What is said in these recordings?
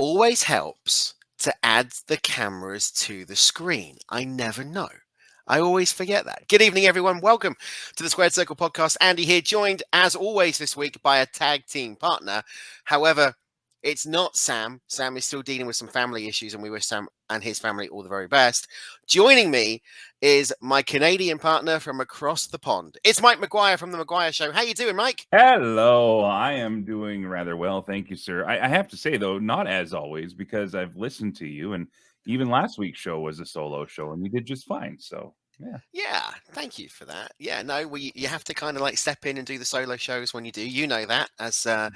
always helps to add the cameras to the screen. I never know. I always forget that. Good evening, everyone. Welcome to the Squared Circle podcast. Andy here, joined as always this week by a tag team partner. However, it's not Sam. Sam is still dealing with some family issues, and we wish Sam and his family all the very best. Joining me is my Canadian partner from across the pond. It's Mike McGuire from The McGuire Show. How you doing, Mike? Hello, I am doing rather well, thank you, sir. I have to say, though, not as always, because I've listened to you, and even last week's show was a solo show, and you did just fine, so, yeah. Yeah, thank you for that. Yeah, no, you have to kind of like step in and do the solo shows when you do. You know that as the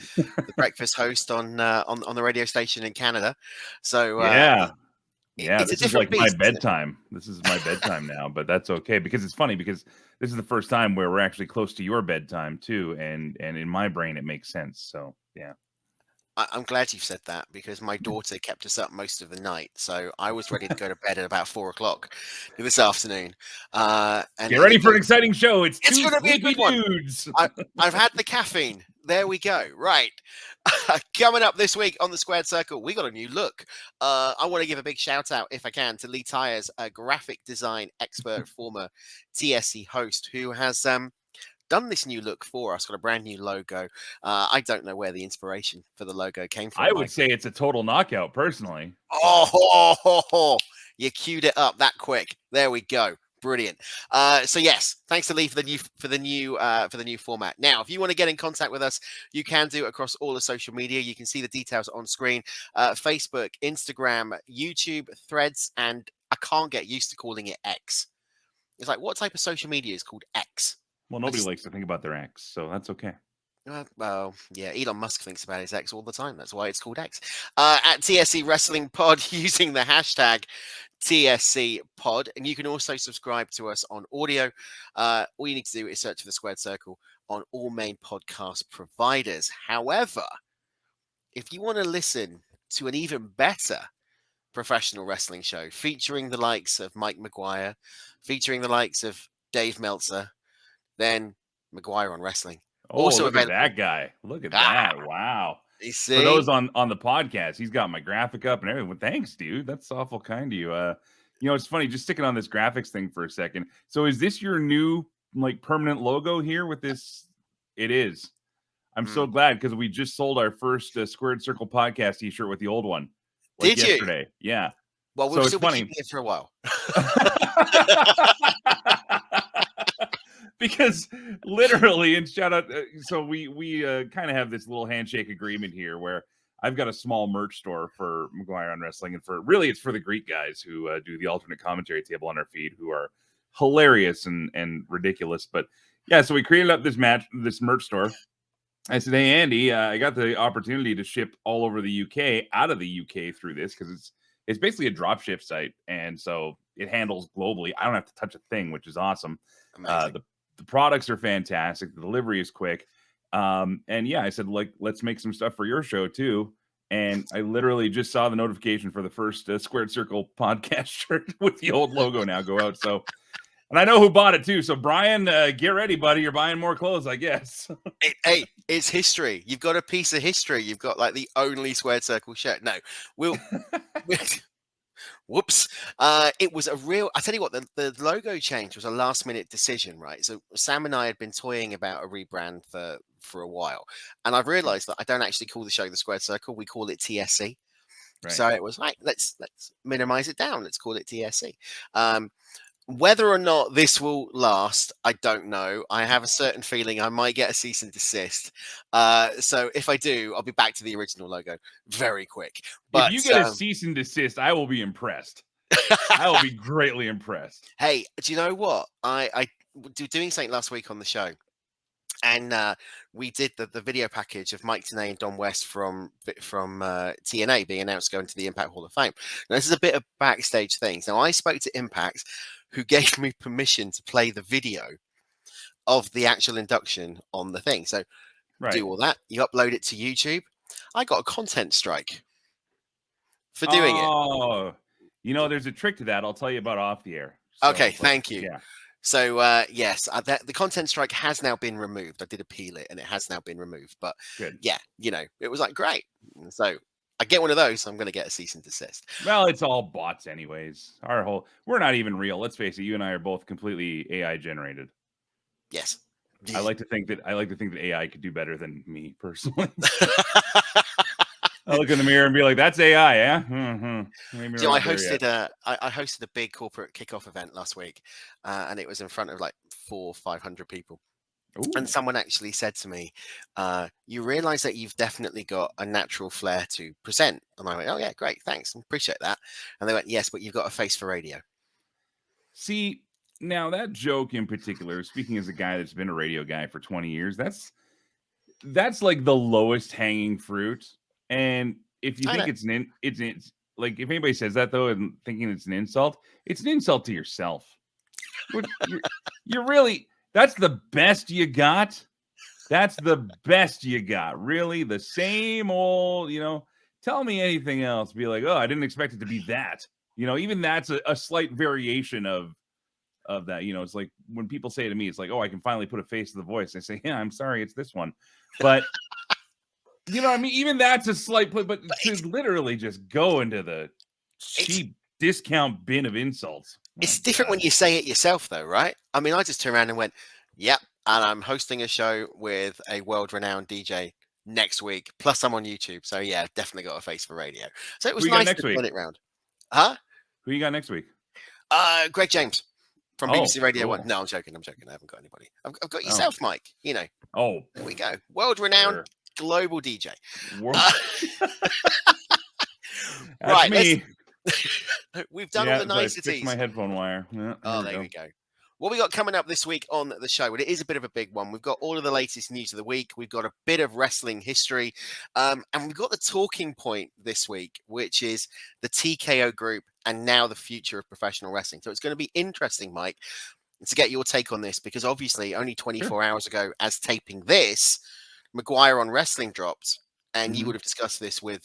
breakfast host on the radio station in Canada. So Yeah, it's a this is different like my beast, isn't it? bedtime. This is my bedtime now, but that's okay, because it's funny, because this is the first time where we're actually close to your bedtime, too, and in my brain, it makes sense, so, yeah. I'm glad you've said that because my daughter kept us up most of the night. So I was ready to go to bed at about 4 o'clock this afternoon. And Get ready for an exciting show. It's two going to be a sleepy good one. dudes. I've had the caffeine. There we go. Right. Coming up this week on the Squared Circle, we got a new look. I want to give a big shout out, if I can, to Lee Tyers, a graphic design expert, former TSC host, who has done this new look for us. Got a brand new logo. I don't know where the inspiration for the logo came from. I would say it's a total knockout, personally. Oh, you queued it up that quick. There we go. Brilliant. So yes, thanks to Lee for the new format. Now, if you want to get in contact with us, you can do it across all the social media. You can see the details on screen: Facebook, Instagram, YouTube, Threads, and I can't get used to calling it X. It's like, what type of social media is called X? Well, nobody likes to think about their ex, so that's okay. Well, yeah, Elon Musk thinks about his X all the time. That's why it's called X. At TSC Wrestling Pod, using the hashtag TSC Pod. And you can also subscribe to us on audio. All you need to do is search for the Squared Circle on all main podcast providers. However, if you want to listen to an even better professional wrestling show featuring the likes of Mike McGuire, featuring the likes of Dave Meltzer, then McGuire on Wrestling. Oh, also look available. At that guy. Look at that. Wow. You see? For those on the podcast, he's got my graphic up and everything. Well, thanks, dude. That's awful kind of you. It's funny, just sticking on this graphics thing for a second. So is this your new like permanent logo here with this? It is. I'm so glad, because we just sold our first Squared Circle podcast t-shirt with the old one. Did yesterday. You? Yeah. Well, we'll still be keeping it for a while. Because literally, and shout out, so we kind of have this little handshake agreement here where I've got a small merch store for McGuire on Wrestling, and it's for the Greek guys who do the alternate commentary table on our feed, who are hilarious and ridiculous. But yeah, so we created up this merch store. I said, hey, Andy, I got the opportunity to ship all over the UK, out of the UK through this, because it's basically a drop ship site, and so it handles globally. I don't have to touch a thing, which is awesome. The products are fantastic. The delivery is quick. And yeah, I said, like, let's make some stuff for your show too. And I literally just saw the notification for the first Squared Circle podcast shirt with the old logo now go out. So, and I know who bought it too. So Brian, get ready, buddy. You're buying more clothes, I guess. Hey, it's history. You've got a piece of history. You've got like the only Squared Circle shirt. No, whoops. It was a real, I tell you what, the logo change was a last minute decision, right? So Sam and I had been toying about a rebrand for a while, and I've realized that I don't actually call the show the Squared Circle. We call it TSC. Right. So it was like, let's minimize it down. Let's call it TSC. Whether or not this will last, I don't know. I have a certain feeling I might get a cease and desist. So if I do, I'll be back to the original logo very quick. But if you get a cease and desist, I will be impressed. I will be greatly impressed. Hey, do you know what? I doing something last week on the show, and we did the video package of Mike Tenay and Don West from TNA being announced going to the Impact Hall of Fame. Now, this is a bit of backstage things. Now, I spoke to Impact, who gave me permission to play the video of the actual induction on the thing. So do all that. You upload it to YouTube. I got a content strike for doing it. Oh, there's a trick to that. I'll tell you about off the air. So, okay, thank you. Yeah. So, yes, the content strike has now been removed. I did appeal it, and it has now been removed. But, good. Yeah, it was like, great. So I get one of those, I'm going to get a cease and desist. Well, it's all bots anyways. We're not even real. Let's face it. You and I are both completely AI generated. Yes. I like to think that AI could do better than me personally. I look in the mirror and be like, "That's AI, yeah." Mm-hmm. I hosted a big corporate kickoff event last week, and it was in front of like 400-500 people. Ooh. And someone actually said to me, "You realize that you've definitely got a natural flair to present." And I went, "Oh yeah, great, thanks, appreciate that." And they went, "Yes, but you've got a face for radio." See, now that joke in particular, speaking as a guy that's been a radio guy for 20 years, that's like the lowest hanging fruit. And if you think it's like if anybody says that though and thinking it's an insult to yourself. You're really, that's the best you got. That's the best you got. Really, the same old, tell me anything else. Be like, oh, I didn't expect it to be that. Even that's a slight variation of that. It's like when people say to me, it's like, oh, I can finally put a face to the voice. I say, yeah, I'm sorry, it's this one. But you know what I mean? Even that's a slight play, but to literally just go into the cheap discount bin of insults. It's different when you say it yourself, though, right? I mean, I just turned around and went, yep, and I'm hosting a show with a world-renowned DJ next week, plus I'm on YouTube. So, yeah, definitely got a face for radio. So it was nice to turn it round. Huh? Who you got next week? Greg James from BBC Radio cool. 1. No, I'm joking. I haven't got anybody. I've got yourself, Mike. Oh, there we go. World-renowned global DJ. Right, me. We've done all the niceties. I fixed my headphone wire. Yeah, there we go. What we got coming up this week on the show? Well, it is a bit of a big one. We've got all of the latest news of the week. We've got a bit of wrestling history. And we've got the talking point this week, which is the TKO group and now the future of professional wrestling. So it's going to be interesting, Mike, to get your take on this, because obviously only 24 hours ago, as taping this, McGuire on Wrestling dropped, and you would have discussed this with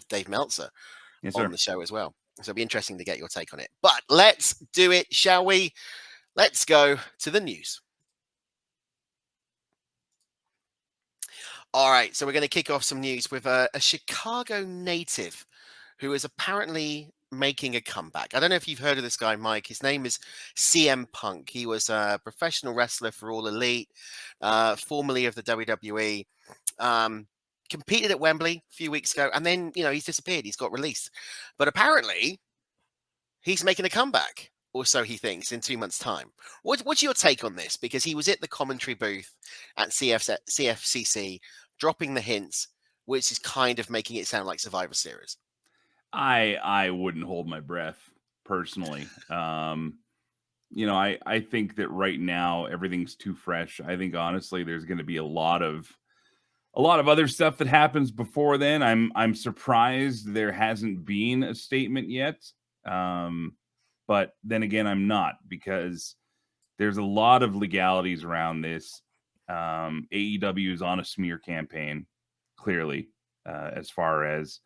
Dave Meltzer on the show as well. So it'll be interesting to get your take on it. But let's do it, shall we? Let's go to the news. All right, so we're going to kick off some news with a Chicago native who is apparently making a comeback. I don't know if you've heard of this guy, Mike. His name is CM Punk. He was a professional wrestler for All Elite, formerly of the WWE. Competed at Wembley a few weeks ago, and then, he's disappeared. He's got released. But apparently, he's making a comeback, or so he thinks, in 2 months' time. What's your take on this? Because he was at the commentary booth at CFCC, dropping the hints, which is kind of making it sound like Survivor Series. I wouldn't hold my breath, personally. I think that right now, everything's too fresh. I think, honestly, there's going to be a lot of other stuff that happens before then. I'm surprised there hasn't been a statement yet. But then again, I'm not, because there's a lot of legalities around this. AEW is on a smear campaign, clearly, as far as,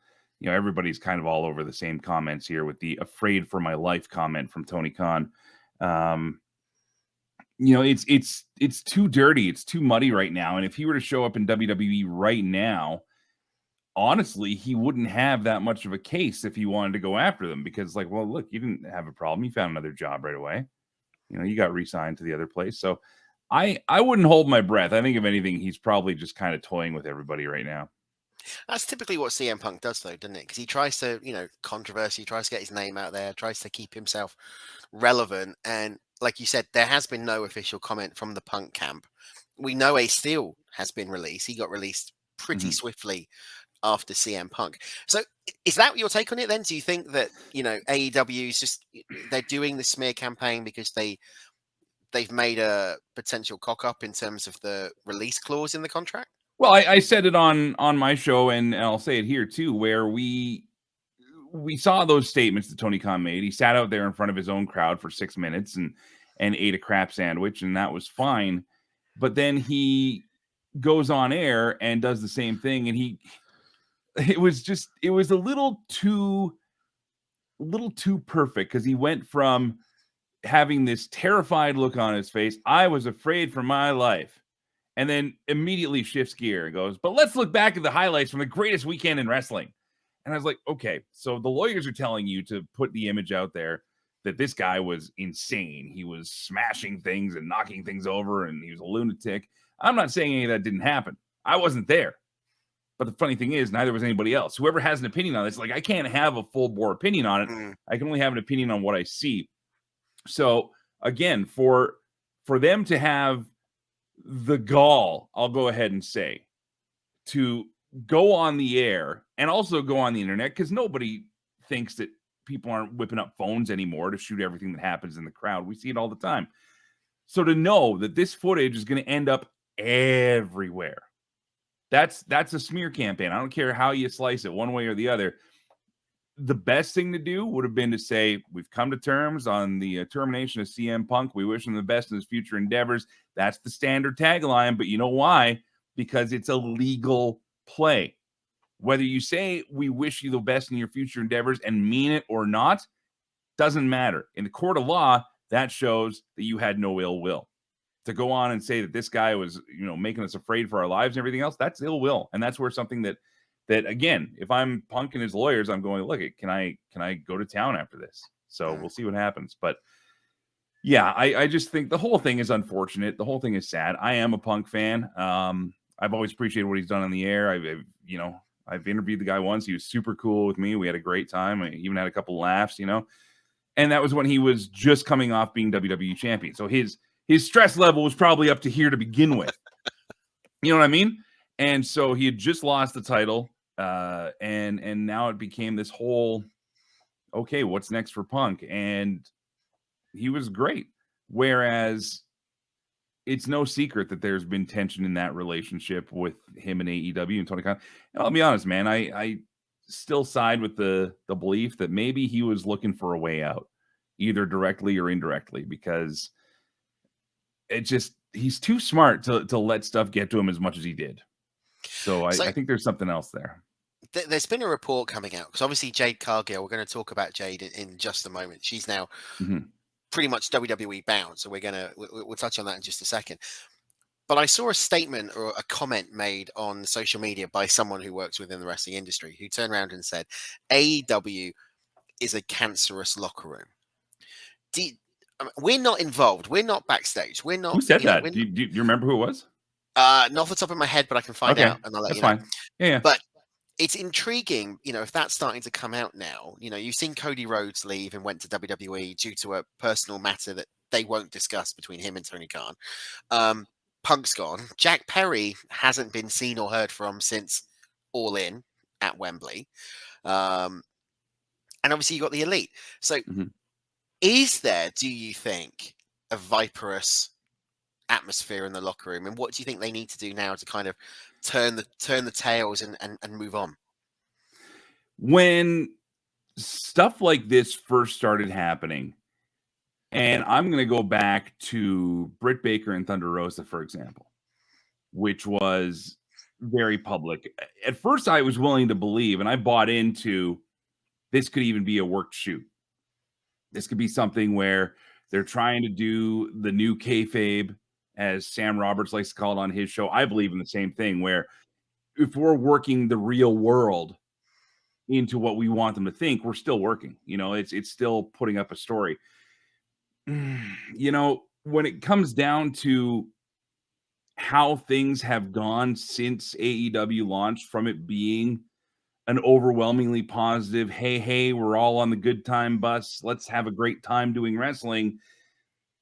everybody's kind of all over the same comments here with the "afraid for my life" comment from Tony Khan. It's too dirty. It's too muddy right now. And if he were to show up in WWE right now, honestly, he wouldn't have that much of a case if he wanted to go after them, because, like, well, look, you didn't have a problem. You found another job right away. You got re-signed to the other place. So I wouldn't hold my breath. I think, if anything, he's probably just kind of toying with everybody right now. That's typically what CM Punk does, though, doesn't it? Because he tries to, controversy, tries to get his name out there, tries to keep himself relevant. And like you said, there has been no official comment from the Punk camp. We know a Steel has been released. He got released pretty swiftly after CM Punk. So is that your take on it then? Do you think that, AEW is just, they're doing the smear campaign because they've made a potential cock up in terms of the release clause in the contract? Well, I said it on my show, and I'll say it here too, where we saw those statements that Tony Khan made. He sat out there in front of his own crowd for 6 minutes and ate a crap sandwich, and that was fine. But then he goes on air and does the same thing, and it was a little too perfect, because he went from having this terrified look on his face, I was afraid for my life, and then immediately shifts gear and goes, but let's look back at the highlights from the greatest weekend in wrestling. And I was like, okay, so the lawyers are telling you to put the image out there that this guy was insane. He was smashing things and knocking things over, and he was a lunatic. I'm not saying any of that didn't happen. I wasn't there. But the funny thing is, neither was anybody else. Whoever has an opinion on this, like, I can't have a full bore opinion on it. I can only have an opinion on what I see. So again, for them to have the gall, I'll go ahead and say, to go on the air and also go on the internet, because nobody thinks that people aren't whipping up phones anymore to shoot everything that happens in the crowd. We see it all the time. So to know that this footage is going to end up everywhere, that's a smear campaign. I don't care how you slice it, one way or the other. The best thing to do would have been to say, we've come to terms on the termination of CM Punk. We wish him the best in his future endeavors. That's the standard tagline. But you know why? Because it's a legal play. Whether you say we wish you the best in your future endeavors and mean it or not, doesn't matter. In the court of law, that shows that you had no ill will. To go on and say that this guy was, making us afraid for our lives and everything else, that's ill will. And that's where something that again, if I'm Punk and his lawyers, I'm going, look, can I go to town after this? So we'll see what happens. But yeah, I just think the whole thing is unfortunate. The whole thing is sad. I am a Punk fan. I've always appreciated what he's done on the air. I've interviewed the guy once. He was super cool with me. We had a great time. I even had a couple laughs, and that was when he was just coming off being WWE champion. So his stress level was probably up to here to begin with. You know what I mean? And so he had just lost the title, and now it became this whole, okay, what's next for Punk? And he was great. Whereas it's no secret that there's been tension in that relationship with him and AEW and Tony Khan. And I'll be honest, man, I still side with the belief that maybe he was looking for a way out, either directly or indirectly, because he's too smart to let stuff get to him as much as he did. So I think there's something else there. There's been a report coming out, because obviously Jade Cargill, we're going to talk about Jade in just a moment. She's now pretty much WWE bound, so we'll touch on that in just a second. But I saw a statement or a comment made on social media by someone who works within the wrestling industry, who turned around and said, AEW is a cancerous locker room. We're not involved. We're not backstage. We're not. Who said that? Do you remember who it was? Not off the top of my head, but I can find out and I'll let you know. Fine. Yeah. But it's intriguing, if that's starting to come out now. You've seen Cody Rhodes leave and went to WWE due to a personal matter that they won't discuss between him and Tony Khan. Punk's gone. Jack Perry hasn't been seen or heard from since All In at Wembley. And obviously you got the Elite. So is there, do you think, a viperous atmosphere in the locker room, and what do you think they need to do now to kind of turn the tails and move on? When stuff like this first started happening, and I'm going to go back to Britt Baker and Thunder Rosa, for example, which was very public. At first, I was willing to believe, and I bought into, this could even be a worked shoot. This could be something where they're trying to do the new kayfabe, as Sam Roberts likes to call it on his show. I believe in the same thing, where if we're working the real world into what we want them to think, we're still working. It's still putting up a story. When it comes down to how things have gone since AEW launched, from it being an overwhelmingly positive, hey, we're all on the good time bus, let's have a great time doing wrestling,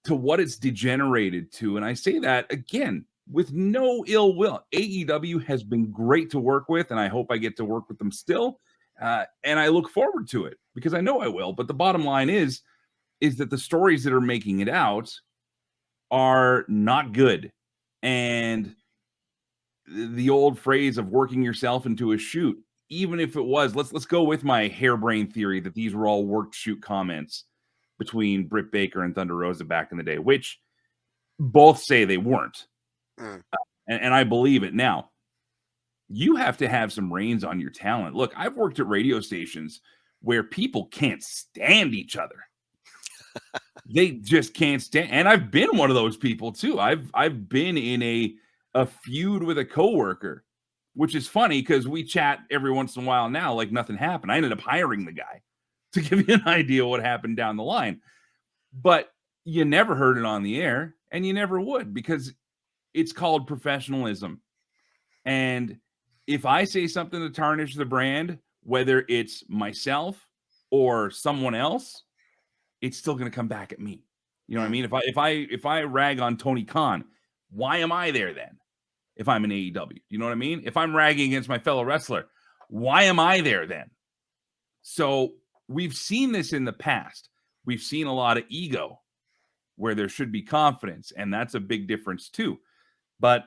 to what it's degenerated to. And I say that again with no ill will. AEW has been great to work with, and I hope I get to work with them still. And I look forward to it, because I know I will. But the bottom line is that the stories that are making it out are not good. And the old phrase of working yourself into a shoot, even if it was, let's go with my harebrained theory that these were all worked shoot comments between Britt Baker and Thunder Rosa back in the day, which both say they weren't. And I believe it. Now, you have to have some reins on your talent. Look, I've worked at radio stations where people can't stand each other. They just can't stand. And I've been one of those people too. I've been in a feud with a coworker which is funny because we chat every once in a while now like nothing happened. I ended up hiring the guy to give you an idea what happened down the line. But you never heard it on the air, and you never would, because it's called professionalism. And if I say something to tarnish the brand, whether it's myself or someone else, it's still going to come back at me. You know what I mean? If I rag on Tony Khan, why am I there then? If I'm in AEW, you know what I mean? If I'm ragging against my fellow wrestler, why am I there then? So we've seen this in the past. We've seen a lot of ego where there should be confidence, and that's a big difference too. But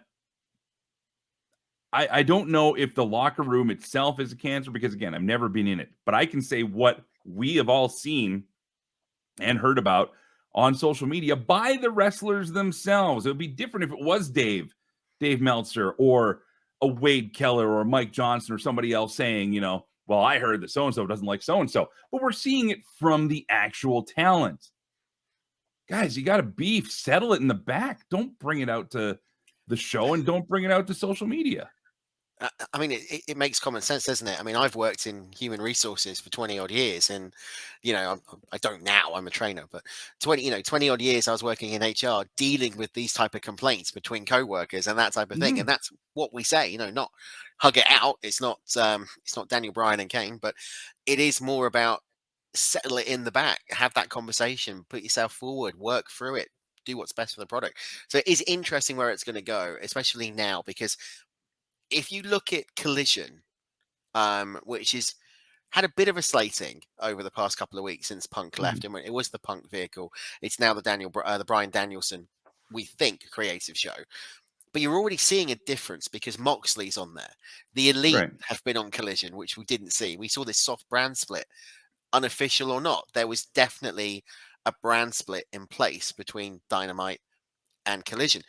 I don't know if the locker room itself is a cancer, because again, I've never been in it, but I can say what we have all seen and heard about on social media by the wrestlers themselves. It would be different if it was Dave Meltzer, or a Wade Keller, or Mike Johnson, or somebody else saying, you know, well, I heard that so-and-so doesn't like so-and-so, but we're seeing it from the actual talent. Guys, you got to beef, settle it in the back. Don't bring it out to the show, and don't bring it out to social media. I mean, it makes common sense, doesn't it? I mean, I've worked in human resources for 20 odd years, and, you know, I don't now, I'm a trainer, but 20 odd years I was working in HR, dealing with these type of complaints between co-workers and that type of thing. And that's what we say, you know, not hug it out. It's not Daniel Bryan and Kane, but it is more about settle it in the back, have that conversation, put yourself forward, work through it, do what's best for the product. So it is interesting where it's going to go, especially now, because if you look at Collision, which has had a bit of a slating over the past couple of weeks since Punk left, and it was the Punk vehicle. It's now the Bryan Danielson, we think, creative show. But you're already seeing a difference because Moxley's on there. The Elite have been on Collision, which we didn't see. We saw this soft brand split, unofficial or not. There was definitely a brand split in place between Dynamite and Collision.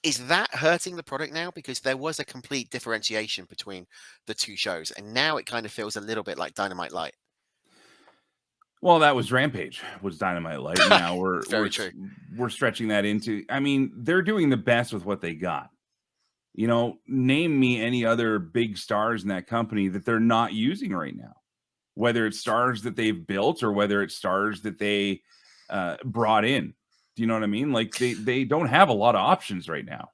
Is that hurting the product now? Because there was a complete differentiation between the two shows, and now it kind of feels a little bit like Dynamite Light. Well, that was Rampage, was Dynamite Light. Now we're stretching that into. I mean, they're doing the best with what they got. You know, name me any other big stars in that company that they're not using right now. Whether it's stars that they've built, or whether it's stars that they brought in. Do you know what I mean? Like they don't have a lot of options right now.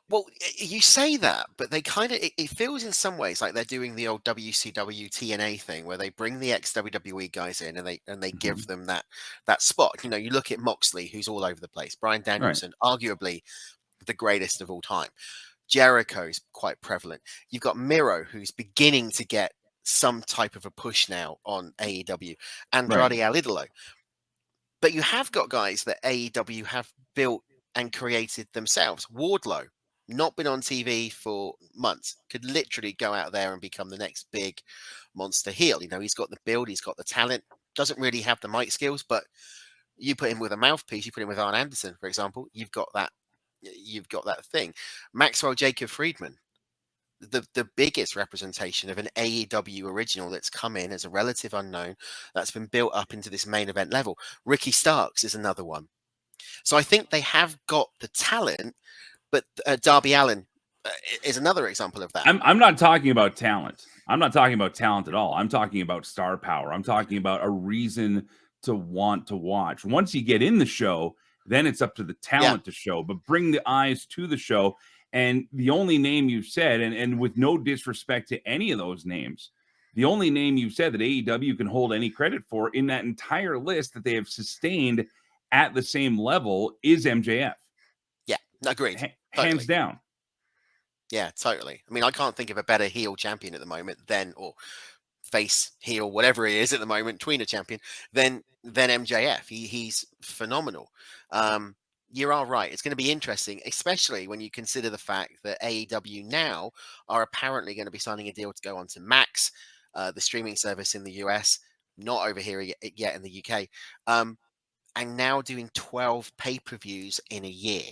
Well, you say that, but they kind of, it feels in some ways like they're doing the old WCW TNA thing where they bring the ex-WWE guys in, and they give them that spot. You know, you look at Moxley, who's all over the place. Bryan Danielson, arguably the greatest of all time. Jericho's quite prevalent. You've got Miro, who's beginning to get some type of a push now on AEW. Andrade Al Idolo. But you have got guys that AEW have built and created themselves. Wardlow, not been on TV for months, could literally go out there and become the next big monster heel. You know, he's got the build, he's got the talent, doesn't really have the mic skills, but you put him with a mouthpiece, you put him with Arn Anderson, for example, you've got that thing. Maxwell Jacob Friedman, the biggest representation of an AEW original that's come in as a relative unknown, that's been built up into this main event level. Ricky Starks is another one. So I think they have got the talent, but Darby Allin is another example of that. I'm not talking about talent. I'm not talking about talent at all. I'm talking about star power. I'm talking about a reason to want to watch. Once you get in the show, then it's up to the talent to show, but bring the eyes to the show. And the only name you've said, and with no disrespect to any of those names, the only name you've said that AEW can hold any credit for in that entire list that they have sustained at the same level is MJF. Yeah, agreed. Hands down. Yeah, totally. I mean, I can't think of a better heel champion at the moment or face heel, whatever he is at the moment, tweener champion, than MJF. He's phenomenal. You are right. It's going to be interesting, especially when you consider the fact that AEW now are apparently going to be signing a deal to go on to Max, the streaming service in the US, not over here yet in the UK, and now doing 12 pay-per-views in a year,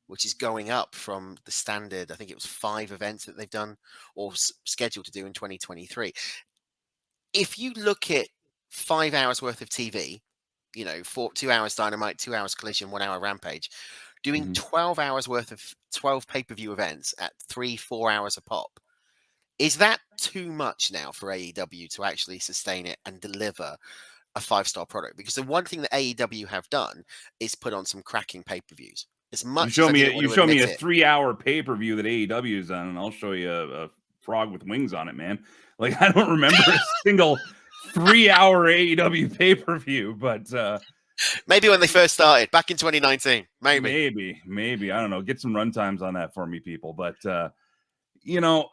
which is going up from the standard, I think it was 5 events that they've done or scheduled to do in 2023. If you look at 5 hours worth of TV, you know, 2 hours Dynamite, 2 hours Collision, 1 hour Rampage, doing 12 hours worth of 12 pay-per-view events at 3-4 hours a pop. Is that too much now for AEW to actually sustain it and deliver a 5-star product? Because the one thing that AEW have done is put on some cracking pay-per-views. As much as I didn't want you to show me admit a it, 3-hour pay-per-view that AEW is on, and I'll show you a frog with wings on it, man. Like, I don't remember a single 3-hour AEW pay-per-view, but maybe when they first started back in 2019, maybe I don't know. Get some run times on that for me, people. But you know,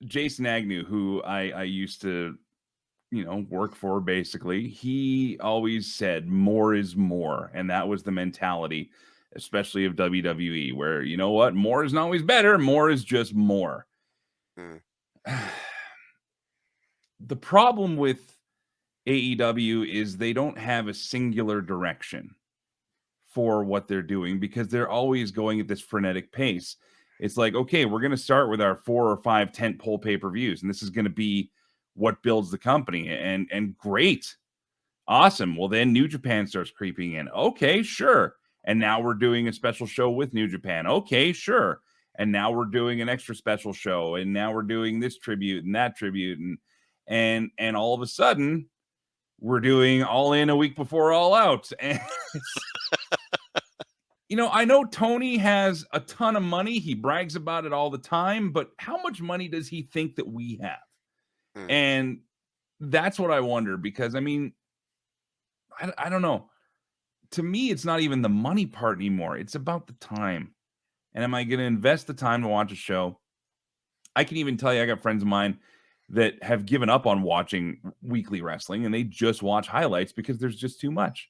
Jason Agnew, who I used to, work for, basically, he always said more is more. And that was the mentality, especially of WWE, where, you know what, more isn't always better. More is just more. The problem with AEW is they don't have a singular direction for what they're doing, because they're always going at this frenetic pace. It's like, okay, we're going to start with our 4 or 5 tentpole pay-per-views, and this is going to be what builds the company. And great. Awesome. Well, then New Japan starts creeping in. Okay, sure. And now we're doing a special show with New Japan. Okay, sure. And now we're doing an extra special show, and now we're doing this tribute and that tribute, and all of a sudden we're doing All In a week before All Out. And I know Tony has a ton of money. He brags about it all the time, but how much money does he think that we have? And that's what I wonder, because, I mean, I don't know. To me, it's not even the money part anymore. It's about the time. And am I going to invest the time to watch a show? I can even tell you, I got friends of mine that have given up on watching weekly wrestling, and they just watch highlights because there's just too much.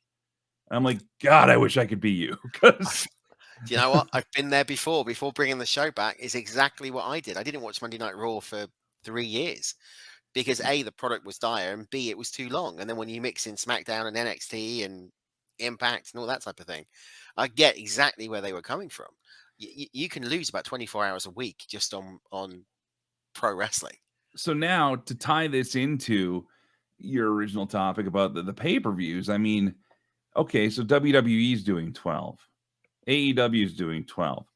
And I'm like, God, I wish I could be you. Because do you know what? I've been there before bringing the show back. Is exactly what I did. I didn't watch Monday Night Raw for 3 years because A, the product was dire, and B, it was too long. And then when you mix in SmackDown and NXT and Impact and all that type of thing, I get exactly where they were coming from. You can lose about 24 hours a week just on pro wrestling. So now, to tie this into your original topic about the pay-per-views, I mean, okay, so WWE is doing 12. AEW is doing 12.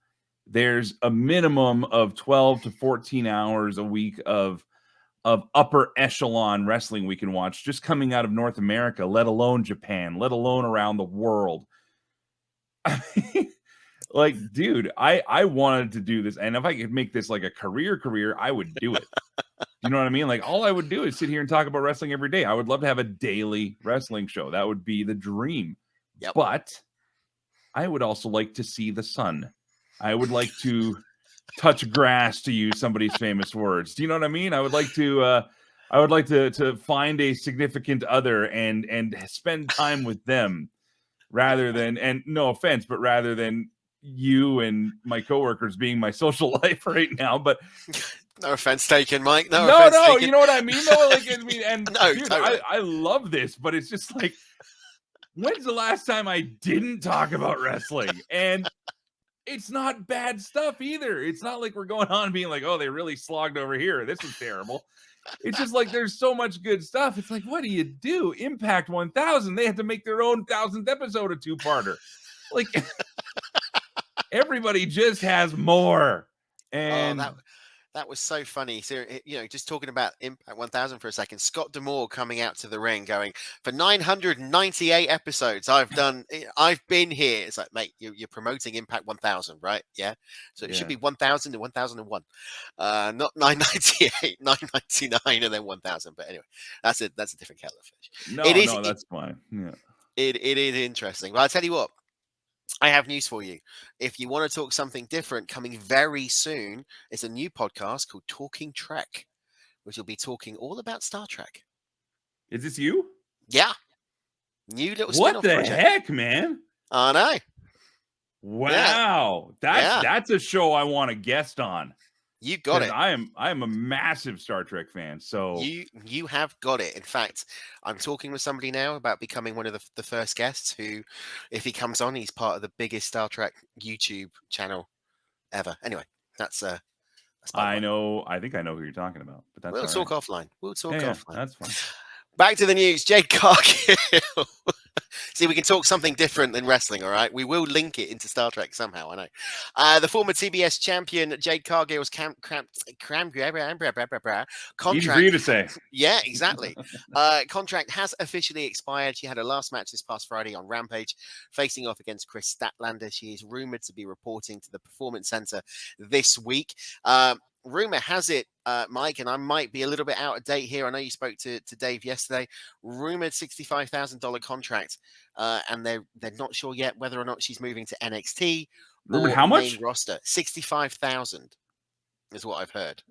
There's a minimum of 12 to 14 hours a week of upper echelon wrestling we can watch just coming out of North America, let alone Japan, let alone around the world. I mean, like, dude, I wanted to do this, and if I could make this like a career, I would do it. You know what I mean? Like, all I would do is sit here and talk about wrestling every day. I would love to have a daily wrestling show. That would be the dream. Yep. But I would also like to see the sun. I would like to touch grass, to use somebody's famous words. Do you know what I mean? I would like to find a significant other and spend time with them, rather than, and no offense, but rather than you and my coworkers being my social life right now. But no offense taken, Mike. No, taken. You know what I mean? No, like, I mean, and no, dude, totally. I love this, but it's just like, when's the last time I didn't talk about wrestling? And it's not bad stuff either. It's not like we're going on being like, oh, they really slogged over here. This is terrible. It's just like, there's so much good stuff. It's like, what do you do? Impact 1000. They had to make their own 1000th episode a 2-parter. Like, everybody just has more. And that was so funny. So, just talking about Impact 1000 for a second, Scott D'Amore coming out to the ring going, for 998 episodes, I've been here. It's like, mate, you're promoting Impact 1000, right? Yeah. So it should be 1000 and 1001. Not 998, 999 and then 1000. But anyway, that's a different kettle of fish. No, that's fine. Yeah. It is interesting. But I'll tell you what, I have news for you. If you want to talk something different, coming very soon is a new podcast called Talking Trek, which will be talking all about Star Trek. Is this you? Yeah. New little spin-off project. What the heck, man? I know. Wow. Yeah. That's a show I want to guest on. You got it. I am a massive Star Trek fan. So you have got it. In fact, I'm talking with somebody now about becoming one of the first guests who, if he comes on, he's part of the biggest Star Trek YouTube channel ever. Anyway, that's I know. I think I know who you're talking about. But we'll talk offline. We'll talk offline. That's fine. Back to the news. Jade Cargill See, we can talk something different than wrestling, all right? We will link it into Star Trek somehow, I know. The former TBS champion, Jade Cargill's Easy for contract. you to say. Yeah, exactly. Contract has officially expired. She had her last match this past Friday on Rampage, facing off against Chris Statlander. She is rumored to be reporting to the Performance Center this week. Rumor has it, Mike, and I might be a little bit out of date here. I know you spoke to Dave yesterday. Rumored $65,000 contract, and they're not sure yet whether or not she's moving to NXT Rumored or how main much? roster. 65,000 is what I've heard.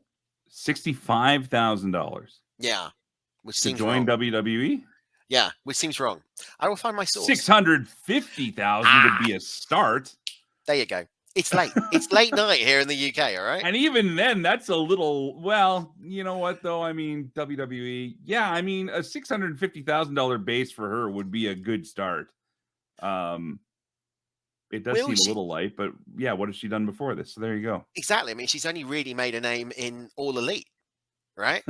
$65,000 Yeah, which to seems join wrong. WWE. Yeah, which seems wrong. I will find my source. 650,000 would be a start. There you go. It's late. It's late night here in the UK, all right? And even then, that's a little, well, you know what, though? I mean, WWE, yeah, I mean, a $650,000 base for her would be a good start. It does seem a little light, but yeah, what has she done before this? So there you go. Exactly. I mean, she's only really made a name in All Elite, right?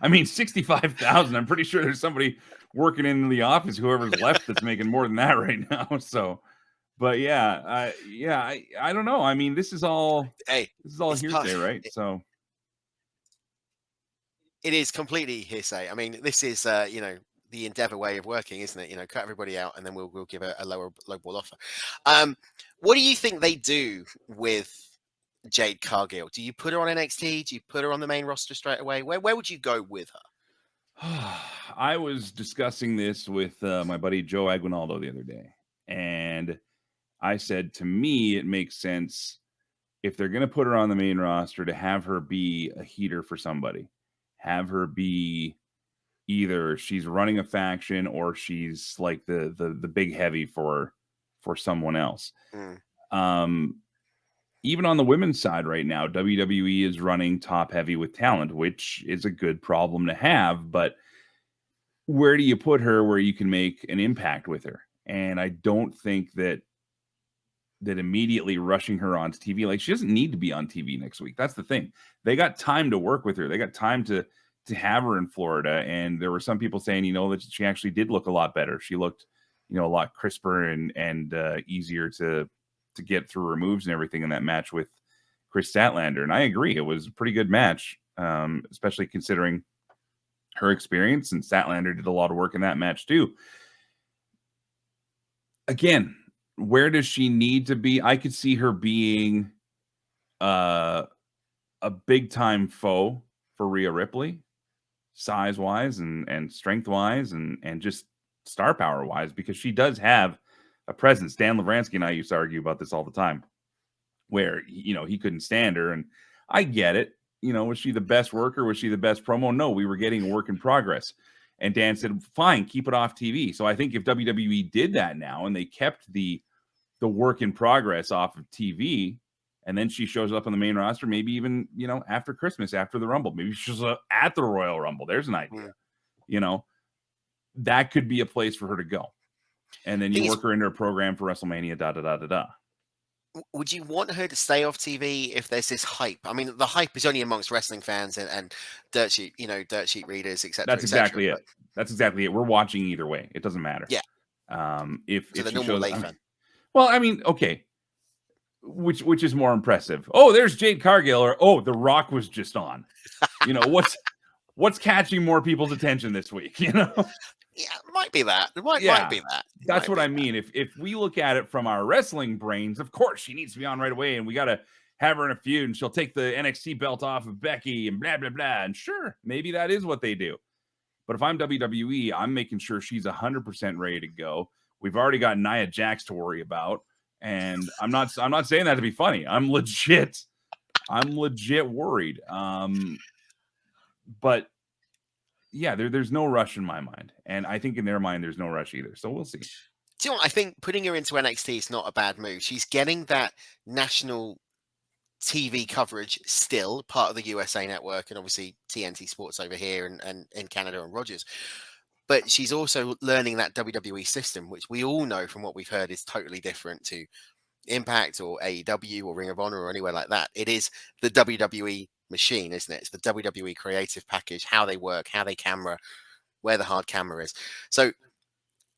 I mean, 65,000. I'm pretty sure there's somebody working in the office, whoever's left, that's making more than that right now. So, but yeah, I don't know. I mean, this is all hearsay, right? So it is completely hearsay. I mean, this is the Endeavour way of working, isn't it? Cut everybody out and then we'll give a low ball offer. What do you think they do with Jade Cargill? Do you put her on NXT? Do you put her on the main roster straight away? Where would you go with her? I was discussing this with my buddy Joe Aguinaldo the other day, and I said, to me, it makes sense if they're going to put her on the main roster to have her be a heater for somebody, have her be either she's running a faction or she's like the big heavy for someone else. Even on the women's side right now, WWE is running top heavy with talent, which is a good problem to have, but where do you put her where you can make an impact with her? And I don't think that immediately rushing her onto TV, like, she doesn't need to be on TV next week. That's the thing. They got time to work with her. They got time to have her in Florida. And there were some people saying, that she actually did look a lot better. She looked, a lot crisper and easier to get through her moves and everything in that match with Chris Statlander. And I agree, it was a pretty good match, especially considering her experience. And Statlander did a lot of work in that match too. Again, where does she need to be? I could see her being a big time foe for Rhea Ripley, size wise and strength wise and just star power wise, because she does have a presence. Dan Lavransky and I used to argue about this all the time, where he couldn't stand her, and I get it. Was she the best worker? Was she the best promo? No, we were getting a work in progress. And Dan said, fine, keep it off TV. So I think if WWE did that now and they kept the work in progress off of TV, and then she shows up on the main roster, maybe even, after Christmas, after the Rumble, maybe she's at the Royal Rumble. There's an idea, that could be a place for her to go. And then you work her into a program for WrestleMania, Would you want her to stay off TV if there's this hype? I mean, the hype is only amongst wrestling fans and dirt sheet readers, etc. That's exactly it. That's exactly it. We're watching either way. It doesn't matter. Yeah. If the she normal shows, fan. Well, I mean, okay. Which is more impressive? Oh, there's Jade Cargill, or oh, The Rock was just on. What's catching more people's attention this week? Yeah, it might be that. It might be that. That's what I mean. If we look at it from our wrestling brains, of course she needs to be on right away, and we got to have her in a feud, and she'll take the NXT belt off of Becky, and blah blah blah. And sure, maybe that is what they do. But if I'm WWE, I'm making sure she's 100% ready to go. We've already got Nia Jax to worry about, and I'm not saying that to be funny. I'm legit worried. But yeah, there's no rush in my mind, and I think in their mind there's no rush either. So we'll see. Do you know what? I think putting her into NXT is not a bad move. She's getting that national TV coverage still, part of the USA Network, and obviously TNT Sports over here and in Canada and Rogers. But she's also learning that WWE system, which we all know from what we've heard is totally different to Impact or AEW or Ring of Honor or anywhere like that. It is the WWE machine, isn't it? It's the WWE creative package, how they work, how they camera, where the hard camera is. So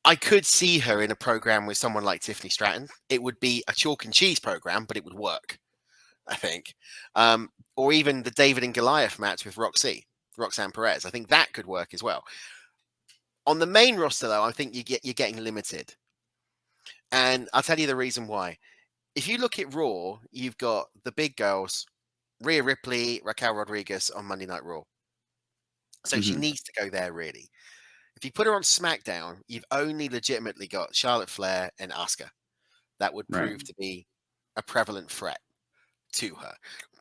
I could see her in a program with someone like Tiffany Stratton. It would be a chalk and cheese program, but it would work, I think. Or even the David and Goliath match with Roxanne Perez. I think that could work as well. On the main roster, though, I think you're getting limited, and I'll tell you the reason why. If you look at Raw, you've got the big girls, Rhea Ripley, Raquel Rodriguez on Monday Night Raw. So she needs to go there, really. If you put her on SmackDown, you've only legitimately got Charlotte Flair and Asuka. That would Right. prove to be a prevalent threat to her.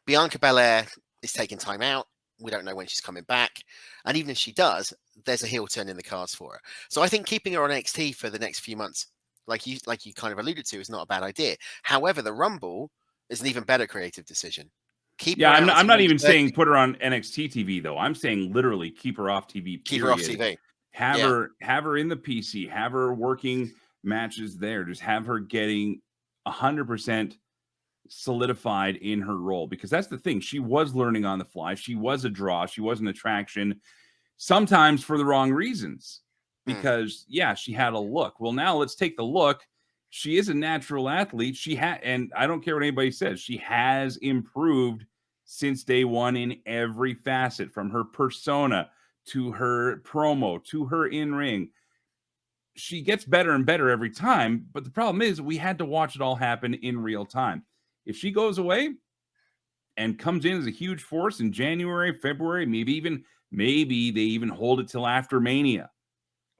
Bianca Belair is taking time out. We don't know when she's coming back. And even if she does, there's a heel turn in the cards for her. So I think keeping her on NXT for the next few months, like you kind of alluded to, is not a bad idea. However, the Rumble is an even better creative decision. Keep Yeah, her out I'm not until even March 30th. saying put her on NXT TV though. I'm saying literally keep her off TV. Keep her off Period. TV. Have Yeah. her in the PC. Have her working matches there. Just have her getting 100% solidified in her role, because that's the thing. She was learning on the fly. She was a draw. She was an attraction, sometimes for the wrong reasons. Because yeah, she had a look. Well, now let's take the look. She is a natural athlete. And I don't care what anybody says, she has improved since day one in every facet, from her persona to her promo to her in-ring. She gets better and better every time, but the problem is we had to watch it all happen in real time. If she goes away and comes in as a huge force in January, February, maybe they even hold it till after Mania,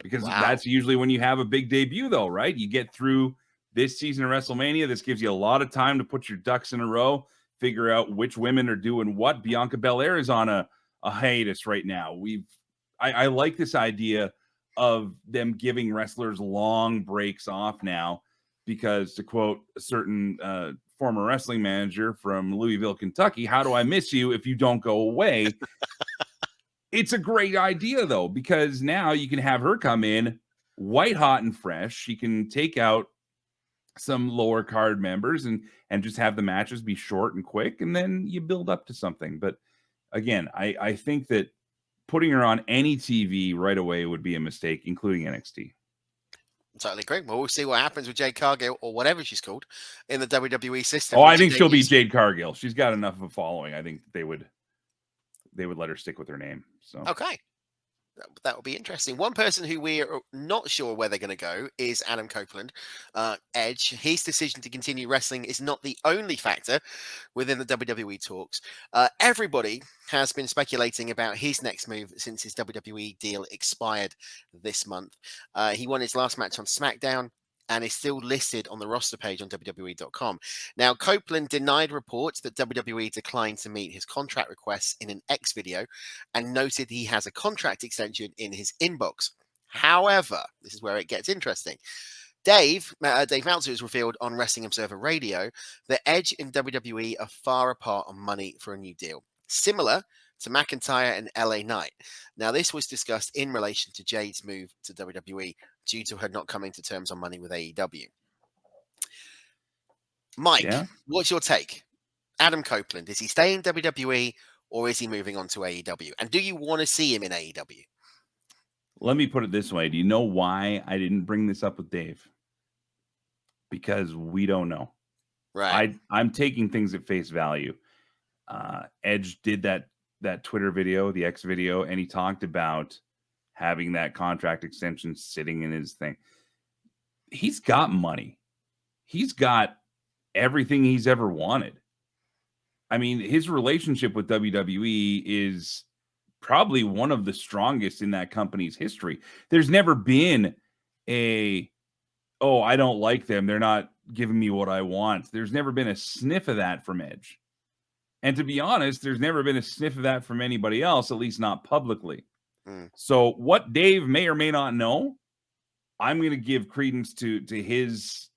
because that's usually when you have a big debut, though, right? You get through this season of WrestleMania. This gives you a lot of time to put your ducks in a row, figure out which women are doing what. Bianca Belair is on a hiatus right now. I like this idea of them giving wrestlers long breaks off now, because, to quote a certain former wrestling manager from Louisville, Kentucky, how do I miss you if you don't go away? It's a great idea, though, because now you can have her come in white hot and fresh. She can take out some lower card members and just have the matches be short and quick, and then you build up to something. But again, I think that putting her on any TV right away would be a mistake, including NXT. Totally agree. Well, we'll see what happens with Jade Cargill, or whatever she's called, in the WWE system. Oh, I think she'll be Jade Cargill. She's got enough of a following. I think they would let her stick with her name. So okay, that will be interesting. One person who we're not sure where they're going to go is Adam Copeland. Edge. His decision to continue wrestling is not the only factor within the WWE talks. Everybody has been speculating about his next move since his WWE deal expired this month. He won his last match on SmackDown and is still listed on the roster page on WWE.com. Now, Copeland denied reports that WWE declined to meet his contract requests in an X video, and noted he has a contract extension in his inbox. However, this is where it gets interesting. Dave Meltzer has revealed on Wrestling Observer Radio that Edge and WWE are far apart on money for a new deal, similar to McIntyre and LA Knight. Now, this was discussed in relation to Jade's move to WWE due to her not coming to terms on money with AEW. Mike, what's your take? Adam Copeland, is he staying in WWE or is he moving on to AEW? And do you want to see him in AEW? Let me put it this way. Do you know why I didn't bring this up with Dave? Because we don't know. Right. I'm taking things at face value. Edge did that Twitter video, the X video, and he talked about having that contract extension sitting in his thing. He's got money. He's got everything he's ever wanted. I mean, his relationship with WWE is probably one of the strongest in that company's history. There's never been I don't like them, they're not giving me what I want. There's never been a sniff of that from Edge. And to be honest, there's never been a sniff of that from anybody else, at least not publicly. So what Dave may or may not know, I'm going to give credence to his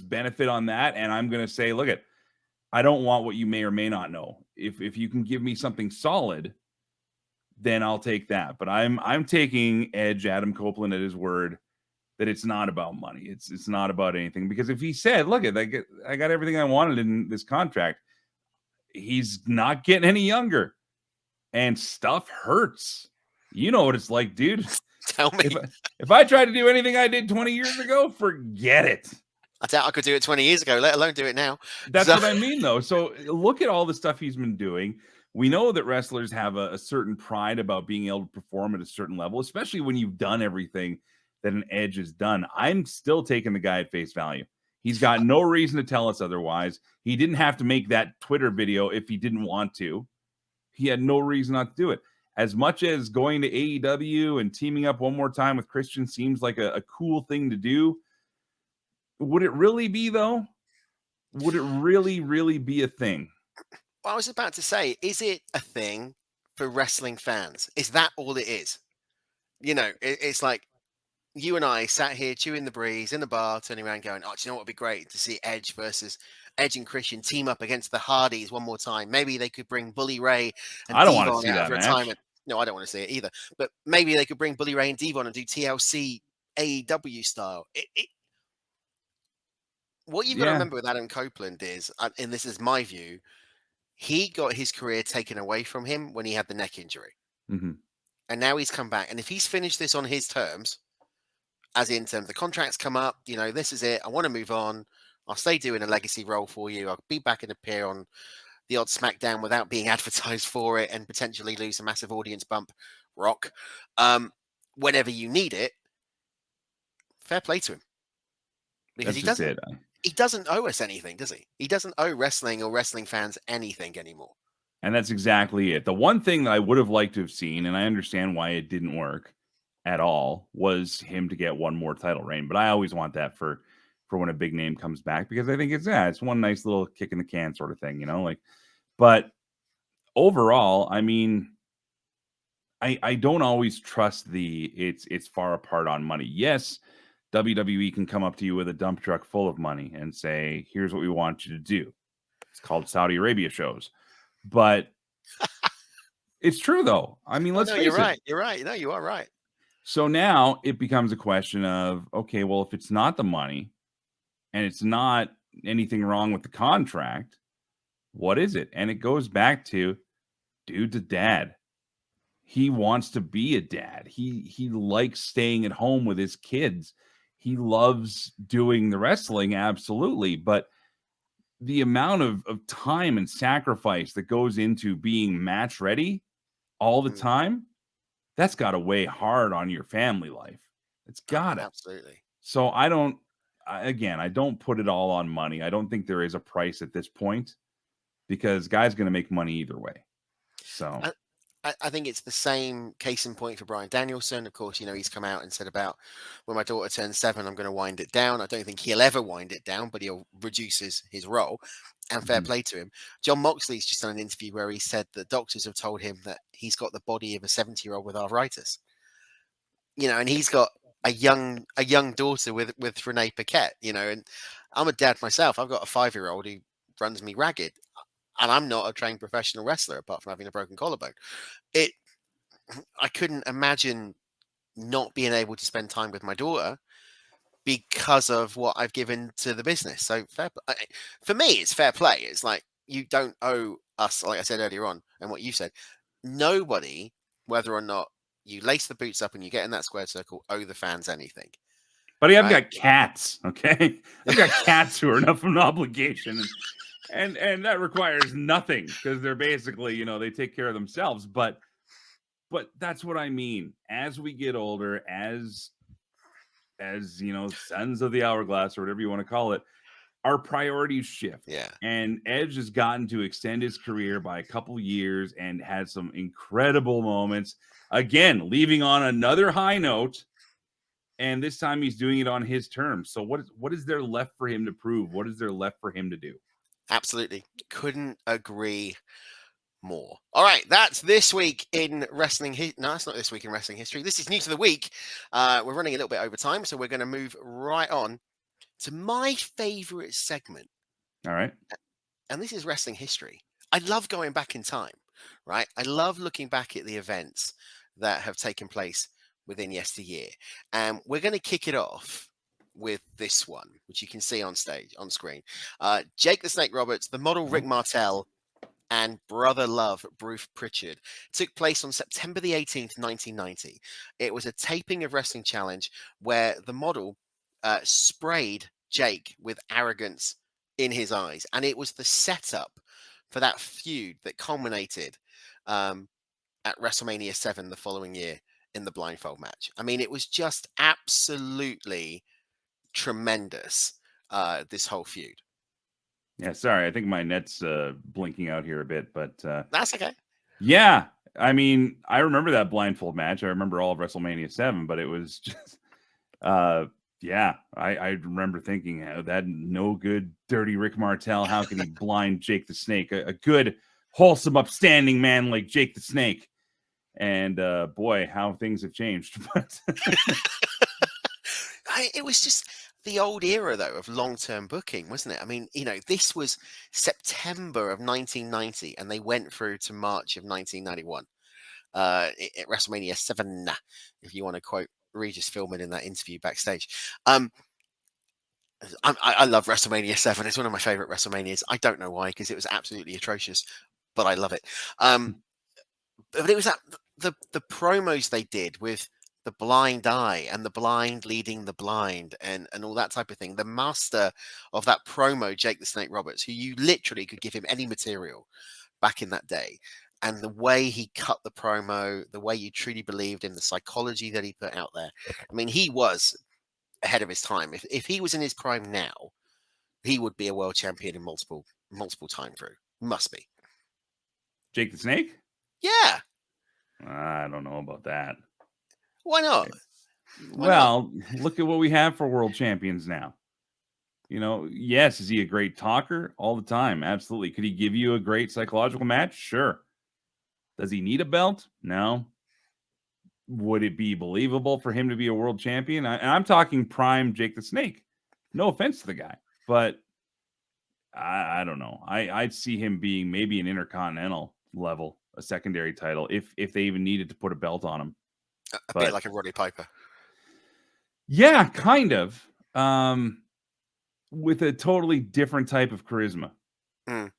benefit on that. And I'm going to say, look, I don't want what you may or may not know. If you can give me something solid, then I'll take that. But I'm taking Edge, Adam Copeland, at his word that it's not about money. It's not about anything. Because if he said, look, I got everything I wanted in this contract, he's not getting any younger, and stuff hurts. You know what it's like, dude. Tell me. If I tried to do anything I did 20 years ago, forget it. Tell me. If I tried to do anything I did 20 years ago, forget it. I doubt I could do it 20 years ago, let alone do it now. That's So, what I mean, though. So look at all the stuff he's been doing. We know that wrestlers have a certain pride about being able to perform at a certain level, especially when you've done everything that an Edge has done. I'm still taking the guy at face value. He's got no reason to tell us otherwise. He didn't have to make that Twitter video if he didn't want to. He had no reason not to do it. As much as going to AEW and teaming up one more time with Christian seems like a cool thing to do, would it really be, though? Would it really, really be a thing? well, I was about to say, is it a thing for wrestling fans? Is that all it is? You know, it's like you and I sat here chewing the breeze in the bar, turning around going, oh, do you know what would be great to see Edge and Christian team up against the Hardys one more time? Maybe they could bring Bully Ray and I don't want to Devon see out of that match. retirement. No, I don't want to see it either. But maybe they could bring Bully Ray and Devon and do TLC AEW style. What you've got to Yeah. remember with Adam Copeland is, and this is my view, he got his career taken away from him when he had the neck injury. Mhm. And now he's come back. And if he's finished this on his terms, as in terms the contracts come up, you know, this is it. I want to move on. I'll stay doing a legacy role for you. I'll be back and appear on the odd SmackDown without being advertised for it and potentially lose a massive audience bump. Rock. Whenever you need it, fair play to him. Because That's just it. he doesn't owe us anything, does he? He doesn't owe wrestling or wrestling fans anything anymore. And that's exactly it. The one thing that I would have liked to have seen, and I understand why it didn't work at all, was him to get one more title reign. But I always want that for when a big name comes back, because I think it's one nice little kick in the can sort of thing, you know, like. But overall, I mean, I don't always trust it's far apart on money. Yes, WWE can come up to you with a dump truck full of money and say, here's what we want you to do. It's called Saudi Arabia shows. But it's true, though. I mean, let's face it. You're right. You're right. No, you are right. So now it becomes a question of, okay, well, if it's not the money and it's not anything wrong with the contract, what is it? And it goes back to dude's a dad. He wants to be a dad. He likes staying at home with his kids. He loves doing the wrestling, absolutely. But the amount of time and sacrifice that goes into being match ready all the time, that's got to weigh hard on your family life. It's got to. Absolutely. So I don't put it all on money. I don't think there is a price at this point, because guy's going to make money either way. So I think it's the same case in point for Bryan Danielson. Of course, you know, he's come out and said about, when my daughter turns 7, I'm going to wind it down. I don't think he'll ever wind it down, but he'll reduce his role, and fair play to him. John Moxley's just done an interview where he said that doctors have told him that he's got the body of a 70-year-old with arthritis. You know, and he's got a young daughter with Renee Paquette, you know, and I'm a dad myself. I've got a 5-year-old who runs me ragged. And I'm not a trained professional wrestler, apart from having a broken collarbone. I couldn't imagine not being able to spend time with my daughter because of what I've given to the business. So for me, it's fair play. It's like, you don't owe us, like I said earlier on, and what you said, nobody, whether or not you lace the boots up and you get in that square circle, owe the fans anything. But I've got cats, okay? I've got cats who are enough of an obligation. And that requires nothing, because they're basically, you know, they take care of themselves. But that's what I mean. As we get older, as you know, sons of the hourglass, or whatever you want to call it, our priorities shift. Yeah. And Edge has gotten to extend his career by a couple years and had some incredible moments. Again, leaving on another high note. And this time he's doing it on his terms. So what is there left for him to prove? What is there left for him to do? Absolutely. Couldn't agree more. All right, that's this week in wrestling. No, it's not this week in wrestling history. This is new to the week. We're running a little bit over time, so we're going to move right on to my favorite segment. All right. And this is wrestling history. I love going back in time, right? I love looking back at the events that have taken place within yesteryear. And we're going to kick it off with this one, which you can see on screen. Jake the Snake Roberts, the model Rick Martel, and Brother Love, Bruce Pritchard, took place on September the 18th, 1990. It was a taping of Wrestling Challenge where the model sprayed Jake with arrogance in his eyes. And it was the setup for that feud that culminated at WrestleMania 7 the following year in the blindfold match. I mean, it was just absolutely tremendous, this whole feud. Yeah, sorry. I think my net's blinking out here a bit, but That's okay. yeah. I mean, I remember that blindfold match. I remember all of WrestleMania 7, but it was just yeah, I remember thinking that no good, dirty Rick Martel. How can he blind Jake the Snake? A good, wholesome, upstanding man like Jake the Snake. And boy, how things have changed. But It was just the old era, though, of long-term booking, wasn't it? I mean, this was September of 1990, and they went through to March of 1991 at WrestleMania 7, if you want to quote Regis Philbin in that interview backstage. I love WrestleMania 7. It's one of my favorite WrestleManias. I don't know why, because it was absolutely atrocious, but I love it. But it was the promos they did with the blind eye and the blind leading the blind and all that type of thing. The master of that promo, Jake the Snake Roberts, who you literally could give him any material back in that day. And the way he cut the promo, the way you truly believed in the psychology that he put out there. I mean, he was ahead of his time. If he was in his prime now, he would be a world champion in multiple time through. Must be. Jake the Snake? Yeah. I don't know about that. Why not? Well, look at what we have for world champions now. Yes, is he a great talker? All the time. Absolutely. Could he give you a great psychological match? Sure. Does he need a belt? No. Would it be believable for him to be a world champion? I'm talking prime Jake the Snake. No offense to the guy, but I don't know. I'd see him being maybe an intercontinental level, a secondary title, if they even needed to put a belt on him. A bit like a Roddy Piper. Yeah, kind of. With a totally different type of charisma.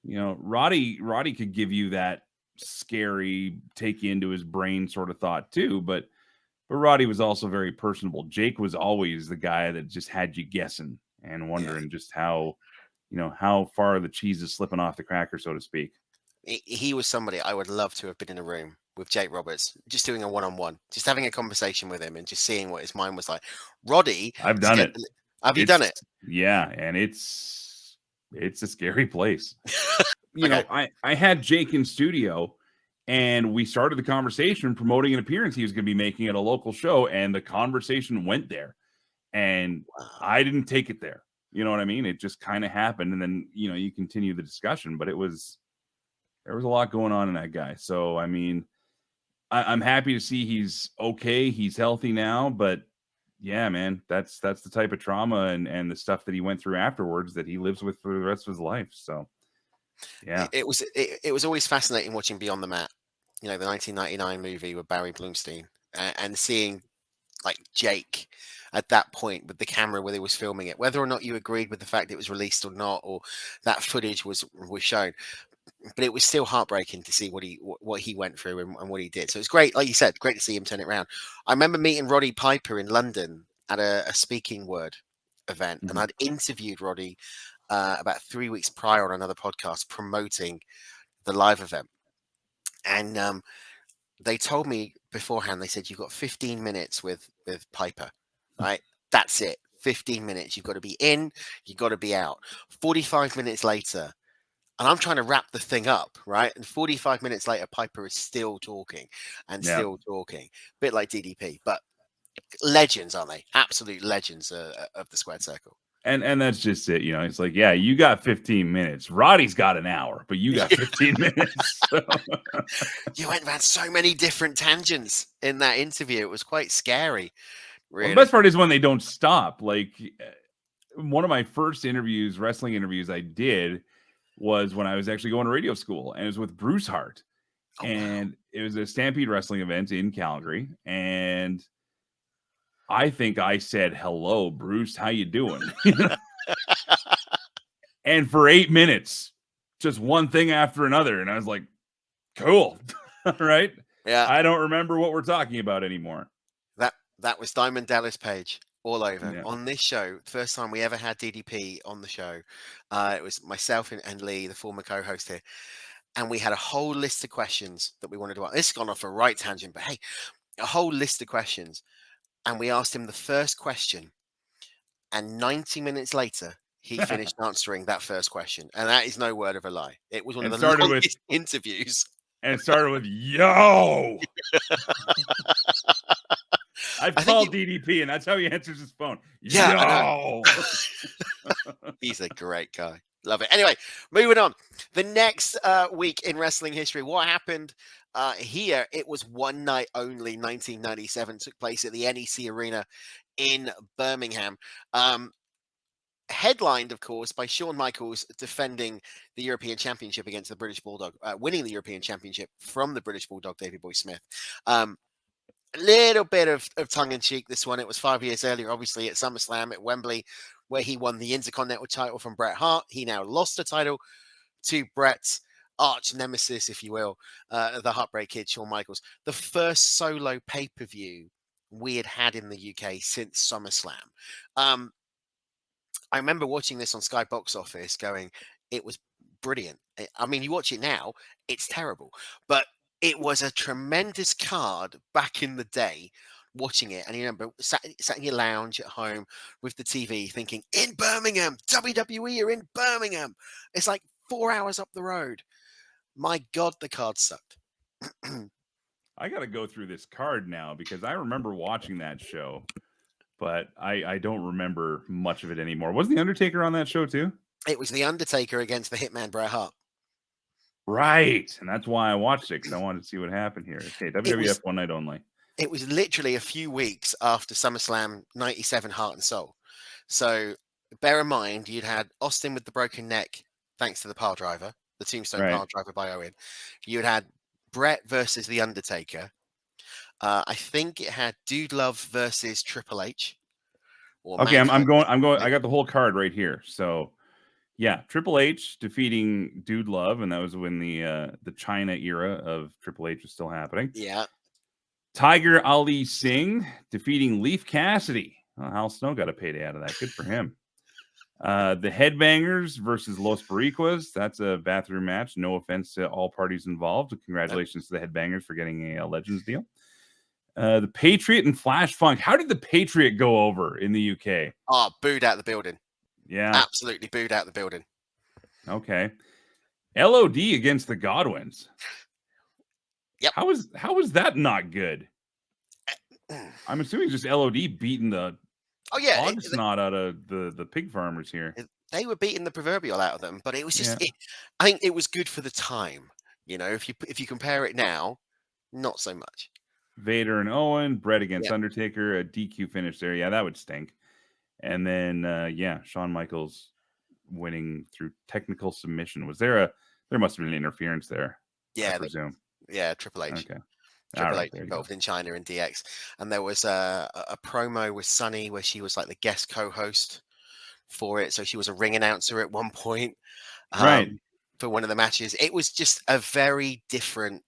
Roddy could give you that scary, take you into his brain sort of thought too, but Roddy was also very personable. Jake was always the guy that just had you guessing and wondering just how far the cheese is slipping off the cracker, so to speak. He was somebody I would love to have been in a room with Jake Roberts, just doing a one-on-one, just having a conversation with him and just seeing what his mind was like. Roddy, I've done it. Have you done it? Yeah, and it's a scary place. Okay. I had Jake in studio, and we started the conversation promoting an appearance he was going to be making at a local show, and the conversation went there, and I didn't take it there. You know what I mean? It just kind of happened, and then you continue the discussion, but there was a lot going on in that guy. So I mean, I'm happy to see he's okay, he's healthy now, but yeah, man, that's the type of trauma and the stuff that he went through afterwards that he lives with for the rest of his life. So yeah, it was always fascinating watching Beyond the Mat, the 1999 movie with Barry Bloomstein, and seeing like Jake at that point with the camera where they was filming it, whether or not you agreed with the fact it was released or not, or that footage was shown. But it was still heartbreaking to see what he went through and what he did. So it's great, like you said, great to see him turn it around. I remember meeting Roddy Piper in London at a speaking word event, and I'd interviewed Roddy about 3 weeks prior on another podcast promoting the live event, and they told me beforehand. They said, you've got 15 minutes with Piper, right? That's it. 15 minutes. You've got to be in. You've got to be out. 45 minutes later. And I'm trying to wrap the thing up, right? And 45 minutes later, Piper is still talking and still talking. Bit like DDP, but legends, aren't they? Absolute legends of the squared circle. And that's just it. It's like, yeah, you got 15 minutes. Roddy's got an hour, but you got 15 minutes. So. You went around so many different tangents in that interview. It was quite scary. Really. Well, the best part is when they don't stop. Like one of my first wrestling interviews I did was when I was actually going to radio school, and it was with Bruce Hart. And it was a Stampede Wrestling event in Calgary. And I think I said, hello, Bruce, how you doing? And for 8 minutes, just one thing after another. And I was like, cool. Right? Yeah, I don't remember what we're talking about anymore. that was Diamond Dallas Page all over Yeah. on this show. First time we ever had DDP on the show. It was myself and Lee, the former co-host here, and we had a whole list of questions that we wanted to ask. This has gone off a right tangent, but hey, a whole list of questions, and we asked him the first question, and 90 minutes later, he finished answering that first question, and that is no word of a lie. It was one of and the started with longest interviews. yo. I've I think called DDP, and that's how he answers his phone. Yeah, I know. Yo. He's a great guy. Love it. Anyway, moving on. The next week in wrestling history, what happened here? It was one night only. 1997 took place at the NEC Arena in Birmingham. Headlined, of course, by Shawn Michaels defending the European Championship against the British Bulldog, winning the European Championship from the British Bulldog, Davey Boy Smith. A little bit of tongue-in-cheek, this one. It was 5 years earlier, obviously, at SummerSlam at Wembley, where he won the Intercontinental title from Bret Hart. He now lost the title to Bret's arch nemesis, if you will, the Heartbreak Kid, Shawn Michaels. The first solo pay-per-view we had in the UK since SummerSlam. I remember watching this on Sky Box Office going, it was brilliant. I mean, you watch it now, it's terrible. But it was a tremendous card back in the day watching it. And you remember, sat in your lounge at home with the TV thinking, in Birmingham, WWE are in Birmingham. It's like 4 hours up the road. My God, the card sucked. I got to go through this card now because I remember watching that show, but I don't remember much of it anymore. Was The Undertaker on that show too? It was The Undertaker against the Hitman Bret Hart. Right. And that's why I watched it, because I wanted to see what happened here. Okay, WWF One Night Only. It was literally a few weeks after SummerSlam 97 Heart and Soul. So bear in mind, you'd had Austin with the broken neck, thanks to the pile driver, the tombstone pile driver by Owen. You'd had Brett versus The Undertaker. I think it had Dude Love versus Triple H. Okay, I'm going. I got the whole card right here. So, yeah, Triple H defeating Dude Love, and that was when the China era of Triple H was still happening. Yeah. Tiger Ali Singh defeating Leaf Cassidy. Oh, Hal Snow got a payday out of that. Good for him. The Headbangers versus Los Boricuas. That's a bathroom match. No offense to all parties involved. Congratulations to the Headbangers for getting a Legends deal. The Patriot and Flash Funk. How did the Patriot go over in the UK? Oh, booed out the building. Yeah. Absolutely booed out the building. Okay. LOD against the Godwins. Yep. How was that not good? I'm assuming just LOD beating the hog snot out of the pig farmers here. They were beating the proverbial out of them, but it was just I think it was good for the time. You know, if you compare it now, not so much. Vader and Owen, Brett against Undertaker, a DQ finish there. Yeah, that would stink. And then Shawn Michaels winning through technical submission. There must have been an interference there. Yeah, I presume. Triple H. Okay. Triple H involved in China and DX. And there was a promo with Sunny where she was like the guest co-host for it. So she was a ring announcer at one point for one of the matches. It was just a very different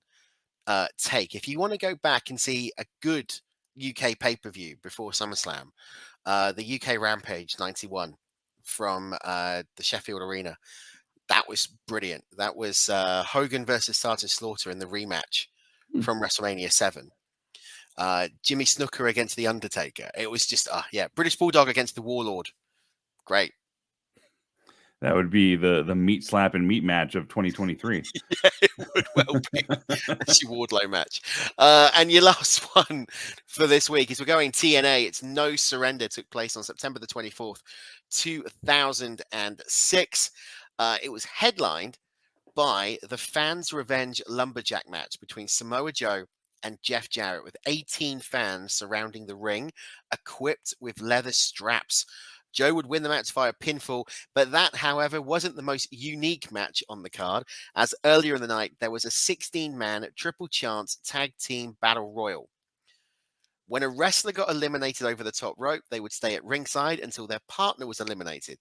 take. If you want to go back and see a good UK pay-per-view before SummerSlam, the UK Rampage 91 from the Sheffield Arena, that was brilliant. That was Hogan versus Sergeant Slaughter in the rematch from WrestleMania 7. Jimmy Snooker against The Undertaker. It was just, British Bulldog against the Warlord. Great. That would be the meat slap and meat match of 2023. Yeah, it would well be. That's your Wardlow match. And your last one for this week is we're going TNA. It's No Surrender. Took place on September the 24th, 2006. It was headlined by the Fans Revenge Lumberjack match between Samoa Joe and Jeff Jarrett, with 18 fans surrounding the ring, equipped with leather straps. Joe would win the match via pinfall, but that, however, wasn't the most unique match on the card, as earlier in the night, there was a 16-man triple chance tag team battle royal. When a wrestler got eliminated over the top rope, they would stay at ringside until their partner was eliminated.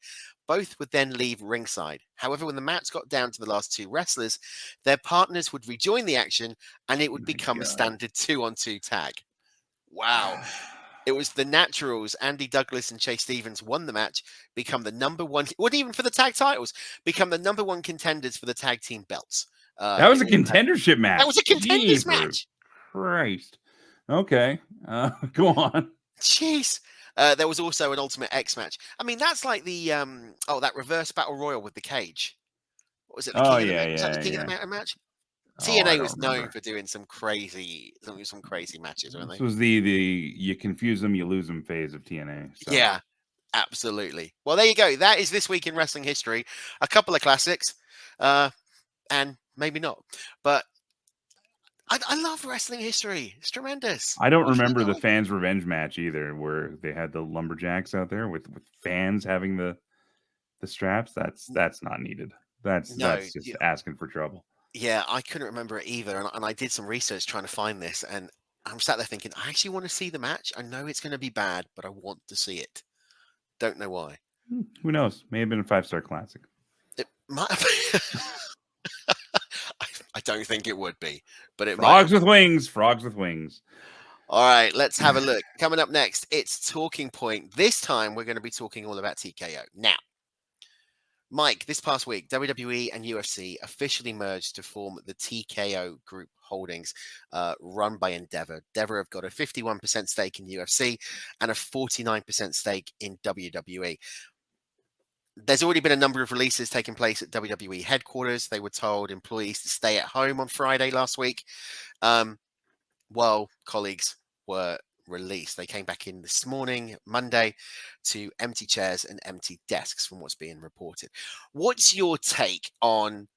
Both would then leave ringside. However, when the match got down to the last two wrestlers, their partners would rejoin the action and it would My become a God. standard 2-on-2 tag. Wow. It was the Naturals, Andy Douglas and Chase Stevens won the match, become the number one, or even for the tag titles, become the number one contenders for the tag team belts. That was a contendership match. That was a contenders Jeepers match. Christ. Okay. Go on. Jeez. There was also an Ultimate X match. I mean, that's like the that reverse battle royal with the cage. What was it? The Oh, King of the yeah, Was that the yeah, King yeah. of the Mountain match? Oh, I TNA don't was known remember. for doing some crazy matches, weren't This they? was the you confuse them, you lose them phase of TNA. So. Yeah, absolutely. Well, there you go. That is this week in wrestling history. A couple of classics, and maybe not, but I love wrestling history. It's tremendous. I don't Why feel remember that the way? fans' revenge match either, where they had the lumberjacks out there with fans having the straps. That's not needed. That's No, just asking for trouble. yeah, I couldn't remember it either, and I did some research trying to find this, and I'm sat there thinking, I actually want to see the match. I know it's going to be bad, but I want to see it. Don't know why. Who knows? May have been a 5-star classic. It might have I don't think it would be, but it might. Frogs with wings. Frogs with wings. All right, let's have a look. Coming up next, it's Talking Point. This time, we're going to be talking all about TKO. Now, Mike, this past week, WWE and UFC officially merged to form the TKO Group Holdings, run by Endeavour. Endeavour have got a 51% stake in UFC and a 49% stake in WWE. There's already been a number of releases taking place at WWE headquarters. They were told employees to stay at home on Friday last week. While colleagues were released. They came back in this morning, Monday, to empty chairs and empty desks from what's being reported. What's your take on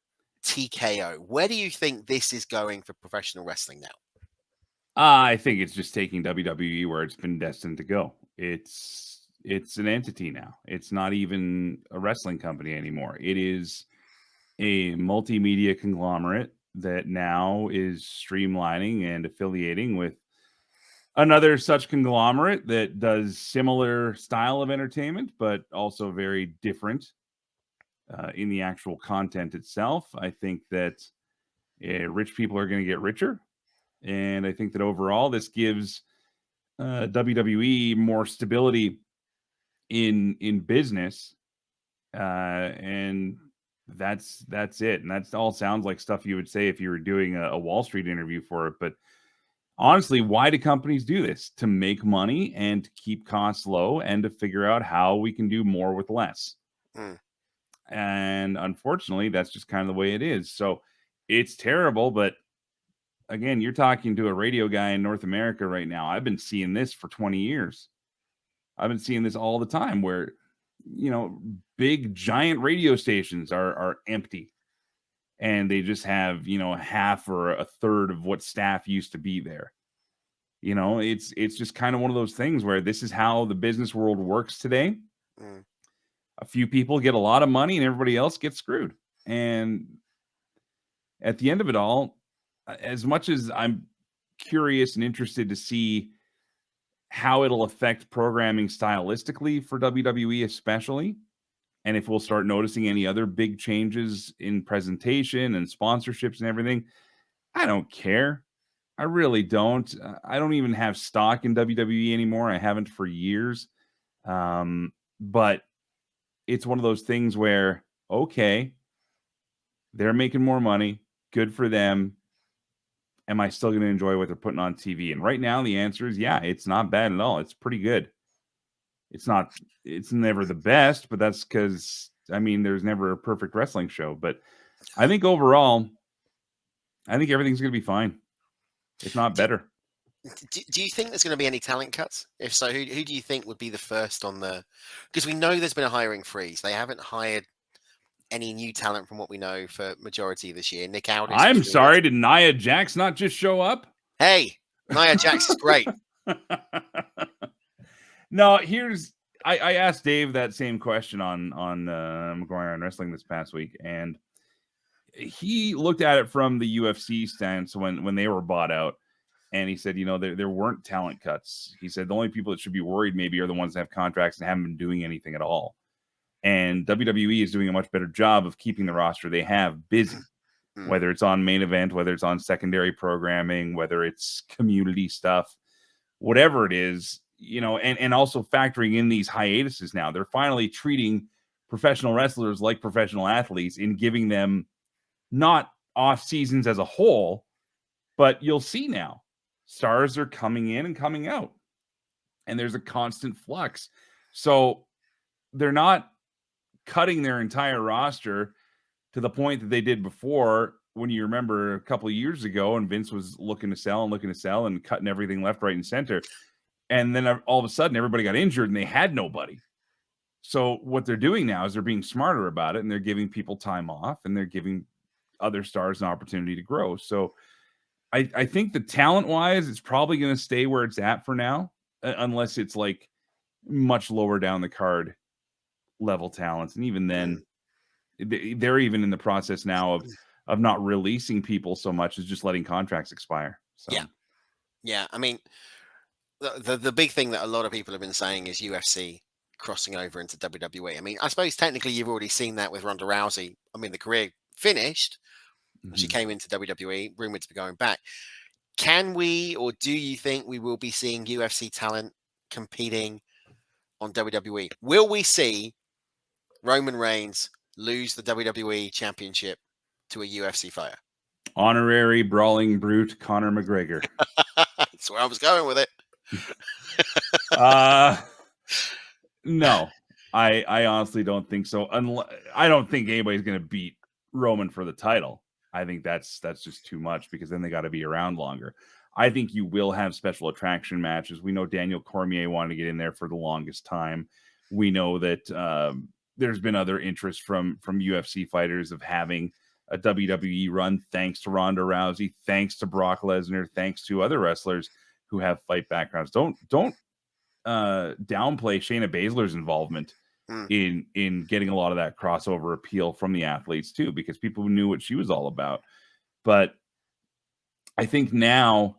TKO? Where do you think this is going for professional wrestling now? I think it's just taking WWE where it's been destined to go. It's an entity now. It's not even a wrestling company anymore. It is a multimedia conglomerate that now is streamlining and affiliating with another such conglomerate that does similar style of entertainment, but also very different in the actual content itself. I think that rich people are going to get richer. And I think that overall, this gives WWE more stability in business. And that's it. And that all sounds like stuff you would say if you were doing a Wall Street interview for it. But honestly, why do companies do this? To make money and to keep costs low and to figure out how we can do more with less. And unfortunately, that's just kind of the way it is. So it's terrible. But again, you're talking to a radio guy in North America right now. I've been seeing this for 20 years. I've been seeing this all the time where, big giant radio stations are empty and they just have, half or a third of what staff used to be there. It's just kind of one of those things where this is how the business world works today. A few people get a lot of money and everybody else gets screwed. And at the end of it all, as much as I'm curious and interested to see how it'll affect programming stylistically for WWE especially, and if we'll start noticing any other big changes in presentation and sponsorships and everything, I don't care. I really don't. I don't even have stock in WWE anymore. I haven't for years. But it's one of those things where, okay, they're making more money. Good for them. Am I still going to enjoy what they're putting on TV? And right now, the answer is, yeah, it's not bad at all. It's pretty good. It's never the best, but that's because, there's never a perfect wrestling show. But I think overall, everything's going to be fine. If not better. Do you think there's going to be any talent cuts? If so, who do you think would be the first on the... Because we know there's been a hiring freeze. They haven't hired any new talent from what we know for majority of this year. Nick Aldis. I'm sorry, did Nia Jax not just show up? Hey, Nia Jax is great. No, I asked Dave that same question on McGuire on Wrestling this past week, and he looked at it from the UFC stance when they were bought out. And he said, there weren't talent cuts. He said the only people that should be worried maybe are the ones that have contracts and haven't been doing anything at all. And WWE is doing a much better job of keeping the roster they have busy, whether it's on main event, whether it's on secondary programming, whether it's community stuff, whatever it is, and also factoring in these hiatuses now. They're finally treating professional wrestlers like professional athletes in giving them not off seasons as a whole, but you'll see now stars are coming in and coming out, and there's a constant flux. So they're not cutting their entire roster to the point that they did before, when you remember a couple of years ago and Vince was looking to sell and cutting everything left, right, and center. And then all of a sudden everybody got injured and they had nobody. So what they're doing now is they're being smarter about it, and they're giving people time off, and they're giving other stars an opportunity to grow. So I think the talent-wise, it's probably going to stay where it's at for now, unless it's like much lower down the card level talents. And even then, they're even in the process now of not releasing people so much as just letting contracts expire. So yeah. I mean, the big thing that a lot of people have been saying is UFC crossing over into WWE. I mean, I suppose technically you've already seen that with Ronda Rousey. I mean, the career finished. She came into WWE, rumored to be going back. Can we, or do you think we will be seeing UFC talent competing on WWE? Will we see Roman Reigns lose the WWE Championship to a UFC fighter? Honorary brawling brute Conor McGregor. That's where I was going with it. No, I honestly don't think so. I don't think anybody's going to beat Roman for the title. I think that's just too much, because then they got to be around longer. I think you will have special attraction matches. We know Daniel Cormier wanted to get in there for the longest time. We know that there's been other interest from UFC fighters of having a WWE run, thanks to Ronda Rousey, thanks to Brock Lesnar, thanks to other wrestlers who have fight backgrounds. Don't downplay Shayna Baszler's involvement in getting a lot of that crossover appeal from the athletes too, because people knew what she was all about. But I think now,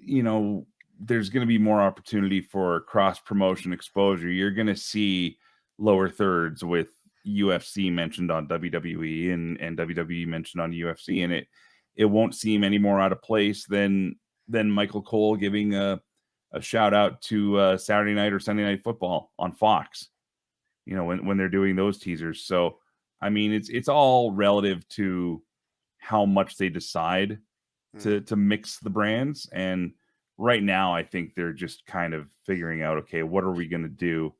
there's going to be more opportunity for cross promotion exposure. You're going to see lower thirds with UFC mentioned on WWE and WWE mentioned on UFC, and it won't seem any more out of place than Michael Cole giving a shout out to Saturday Night or Sunday Night Football on Fox, when they're doing those teasers. So, I mean, it's all relative to how much they decide to mix the brands. And right now, I think they're just kind of figuring out, okay, what are we going to do?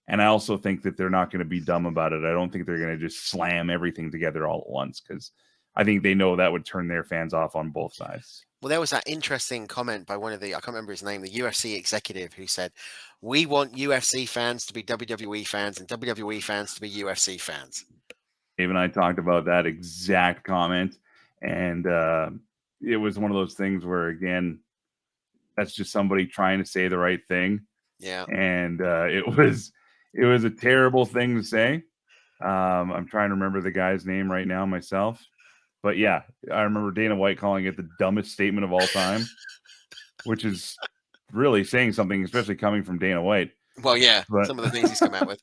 And I also think that they're not going to be dumb about it. I don't think they're going to just slam everything together all at once, because I think they know that would turn their fans off on both sides. Well, there was that interesting comment by one of I can't remember his name, the UFC executive, who said, we want UFC fans to be WWE fans and WWE fans to be UFC fans. Dave and I talked about that exact comment. And it was one of those things where, again, that's just somebody trying to say the right thing. Yeah. And it was a terrible thing to say. I'm trying to remember the guy's name right now myself. But yeah, I remember Dana White calling it the dumbest statement of all time, which is really saying something, especially coming from Dana White. Well, yeah, some of the things he's come out with.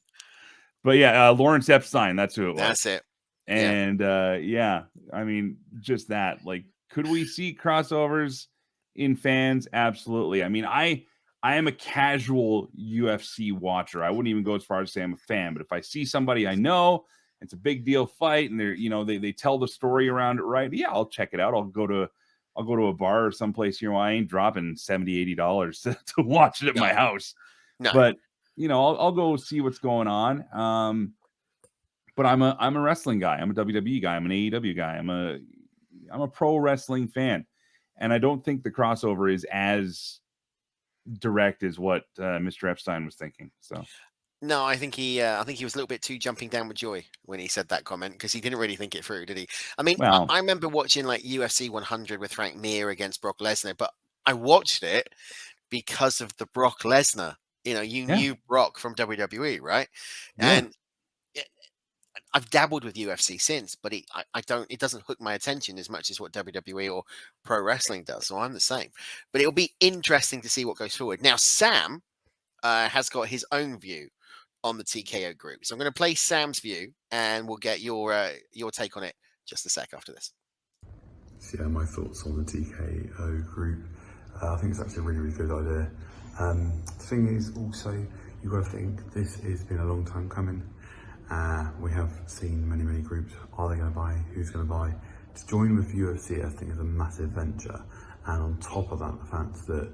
But yeah, Lawrence Epstein, that's who it was. That's it. And yeah, I mean, just that. Like, could we see crossovers in fans? Absolutely. I mean, I am a casual UFC watcher. I wouldn't even go as far as to say I'm a fan, but if I see somebody I know, it's a big deal fight, and they're, they tell the story around it right, yeah, I'll check it out. I'll go to a bar or someplace. I ain't dropping $70-$80 to watch it at my house. No. But I'll go see what's going on. But I'm a wrestling guy. I'm a WWE guy. I'm an AEW guy. I'm a pro wrestling fan, and I don't think the crossover is as direct as what Mr. Epstein was thinking. So. No, I think he was a little bit too jumping down with joy when he said that comment, because he didn't really think it through, did he? I mean, I remember watching like UFC 100 with Frank Mir against Brock Lesnar, but I watched it because of the Brock Lesnar. You knew Brock from WWE, right? Yeah. And I've dabbled with UFC since, but I don't. It doesn't hook my attention as much as what WWE or pro wrestling does. So I'm the same. But it'll be interesting to see what goes forward. Now, Sam has got his own view on the TKO group, so I'm going to play Sam's view, and we'll get your take on it just a sec after this. So yeah, my thoughts on the TKO group. I think it's actually a really, really good idea. The thing is also, you've got to think this has been a long time coming. We have seen many, many groups. Are they going to buy? Who's going to buy? To join with UFC, I think, is a massive venture. And on top of that, the fact that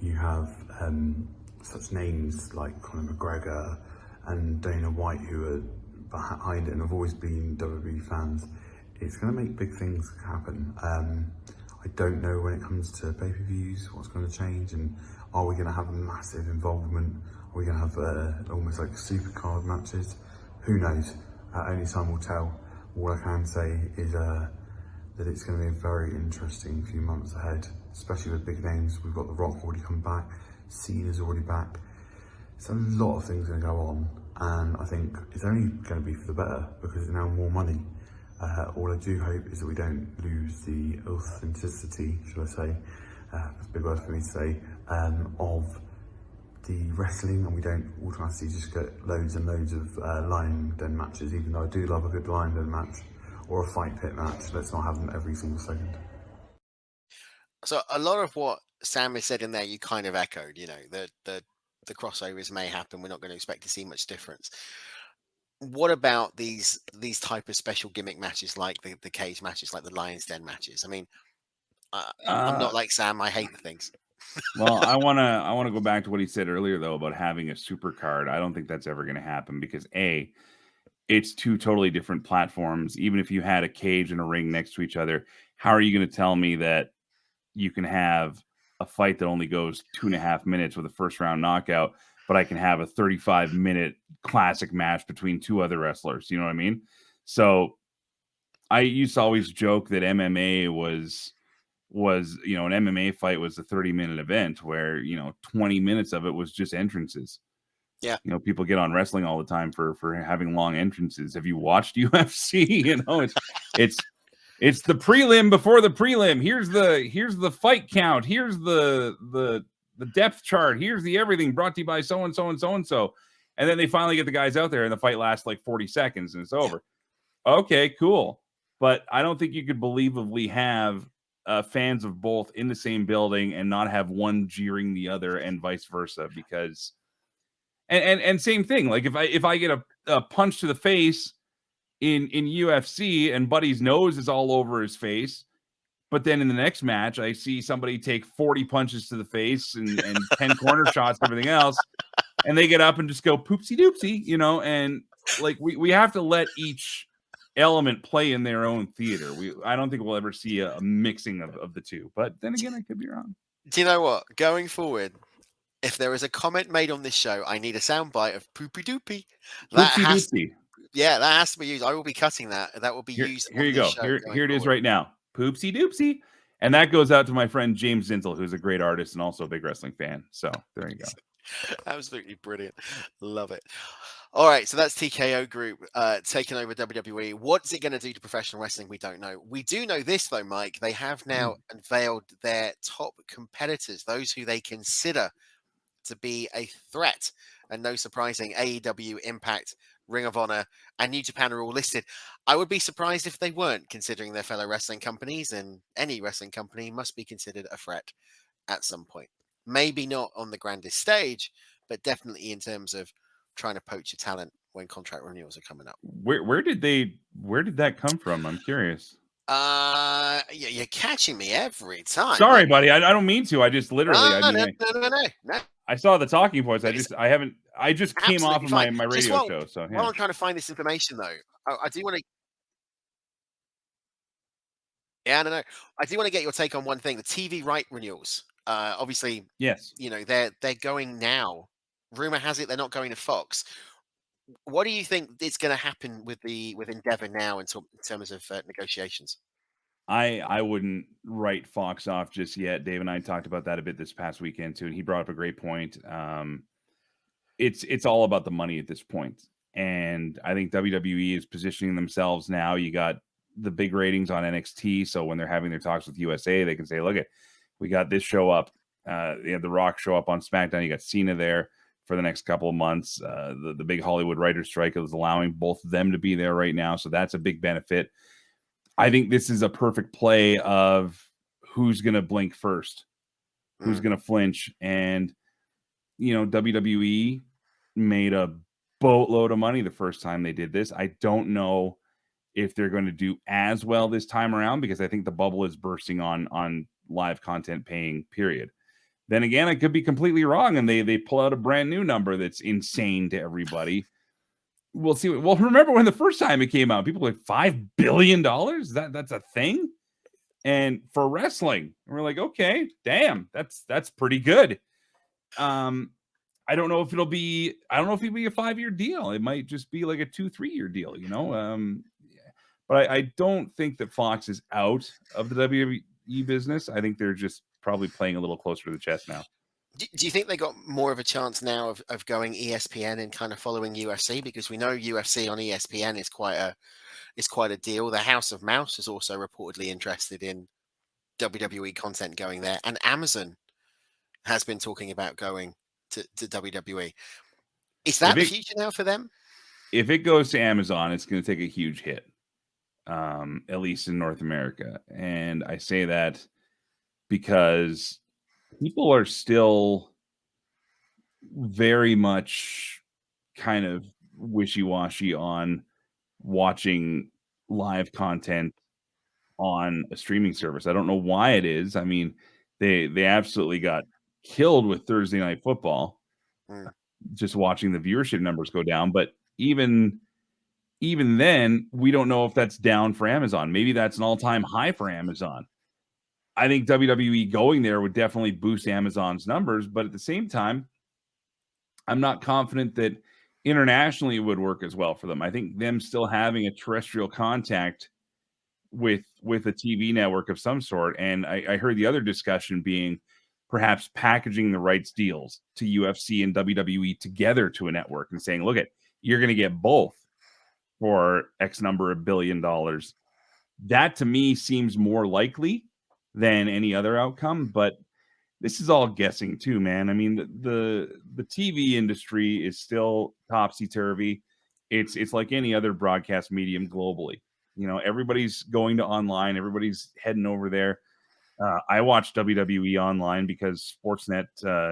you have such names like Conor McGregor and Dana White, who are behind it and have always been WWE fans, it's going to make big things happen. I don't know when it comes to pay-per-views what's going to change, and are we going to have a massive involvement? Are we going to have almost like super card matches? Who knows? Only time will tell. All I can say is that it's going to be a very interesting few months ahead, especially with big names. We've got The Rock already come back, Cena's already back. So a lot of things going to go on, and I think it's only going to be for the better because there's now more money. All I do hope is that we don't lose the authenticity, should I say, that's a big word for me to say, of the wrestling, and we don't automatically just get loads and loads of lion den matches, even though I do love a good lion den match or a fight pit match. Let's not have them every single second. So a lot of what Sam has said in there, you kind of echoed. You know, the crossovers may happen. We're not going to expect to see much difference. What about these type of special gimmick matches, like the cage matches, like the Lions Den matches? I mean, I'm not like Sam. I hate the things. Well, I wanna go back to what he said earlier though about having a super card. I don't think that's ever going to happen because it's two totally different platforms. Even if you had a cage and a ring next to each other, how are you going to tell me that you can have a fight that only goes 2.5 minutes with a first round knockout, but I can have a 35-minute classic match between two other wrestlers? You know what I mean? So I used to always joke that MMA was an MMA fight was a 30-minute event where 20 minutes of it was just entrances. Yeah. People get on wrestling all the time for having long entrances. Have you watched UFC? It's the prelim before the prelim. Here's the fight count. Here's the depth chart. Here's the everything brought to you by so and so and so and so. And then they finally get the guys out there and the fight lasts like 40 seconds and it's over. Okay, cool. But I don't think you could believably have fans of both in the same building and not have one jeering the other and vice versa, because and same thing. Like if I get a punch to the face in UFC and Buddy's nose is all over his face, but then in the next match I see somebody take 40 punches to the face and 10 corner shots, everything else, and they get up and just go poopsie doopsie, and like we have to let each element play in their own theater. I don't think we'll ever see a mixing of the two, but then again, I could be wrong. Do you know what? Going forward, if there is a comment made on this show, I need a soundbite of poopy doopy. That has to be used. I will be cutting that. That will be used. Here you go. Here it is right now. Poopsie doopsie. And that goes out to my friend James Zintel, who's a great artist and also a big wrestling fan. So there you go. Absolutely brilliant. Love it. All right, so that's TKO Group taking over WWE. What's it going to do to professional wrestling? We don't know. We do know this, though, Mike. They have now unveiled their top competitors, those who they consider to be a threat. And no surprising, AEW, Impact, Ring of Honor, and New Japan are all listed. I would be surprised if they weren't, considering their fellow wrestling companies, and any wrestling company must be considered a threat at some point. Maybe not on the grandest stage, but definitely in terms of trying to poach your talent when contract renewals are coming up. Where did that come from? I'm curious. You're catching me every time. Sorry, buddy. I don't mean to. I just literally. No. I saw the talking points. I just came off of my radio show. So while I'm trying to find this information, though, I do want to. Yeah, no. I do want to get your take on one thing: the TV right renewals. Obviously, yes. They're going now. Rumor has it they're not going to Fox. What do you think is going to happen with Endeavour now in terms of negotiations? I wouldn't write Fox off just yet. Dave and I talked about that a bit this past weekend too, and he brought up a great point. It's all about the money at this point. And I think WWE is positioning themselves now. You got the big ratings on NXT. So when they're having their talks with USA, they can say, look, we got this show up. You have The Rock show up on SmackDown. You got Cena there for the next couple of months. The big Hollywood writer's strike is allowing both of them to be there right now. So that's a big benefit. I think this is a perfect play of who's going to blink first, who's going to flinch. And, WWE made a boatload of money the first time they did this. I don't know if they're going to do as well this time around, because I think the bubble is bursting on live content paying, period. Then again, I could be completely wrong, and they pull out a brand new number that's insane to everybody. We'll see. Well, remember when the first time it came out, people were like, $5 billion? That's a thing? And for wrestling, we're like, okay, damn, that's pretty good. I don't know if it'll be a 5-year deal. It might just be like a 2-3 year deal, But I don't think that Fox is out of the WWE business. I think they're just probably playing a little closer to the chest now. Do you think they got more of a chance now of going ESPN and kind of following UFC? Because we know UFC on ESPN is quite a deal. The House of Mouse is also reportedly interested in WWE content going there, and Amazon has been talking about going to WWE. Is that the future now for them? If it goes to Amazon, it's going to take a huge hit, at least in North America. And I say that because people are still very much kind of wishy-washy on watching live content on a streaming service. I don't know why it is. I mean, they absolutely got killed with Thursday Night Football, just watching the viewership numbers go down. But even then, we don't know if that's down for Amazon. Maybe that's an all-time high for Amazon. I think WWE going there would definitely boost Amazon's numbers, but at the same time, I'm not confident that internationally it would work as well for them. I think them still having a terrestrial contact with a TV network of some sort. And I heard the other discussion being perhaps packaging the rights deals to UFC and WWE together to a network and saying, look, you're going to get both for X number of $1 billion. That to me seems more likely than any other outcome, but this is all guessing too, man. I mean, the TV industry is still topsy-turvy. It's like any other broadcast medium globally. Everybody's going to online. Everybody's heading over there. I watch WWE online because Sportsnet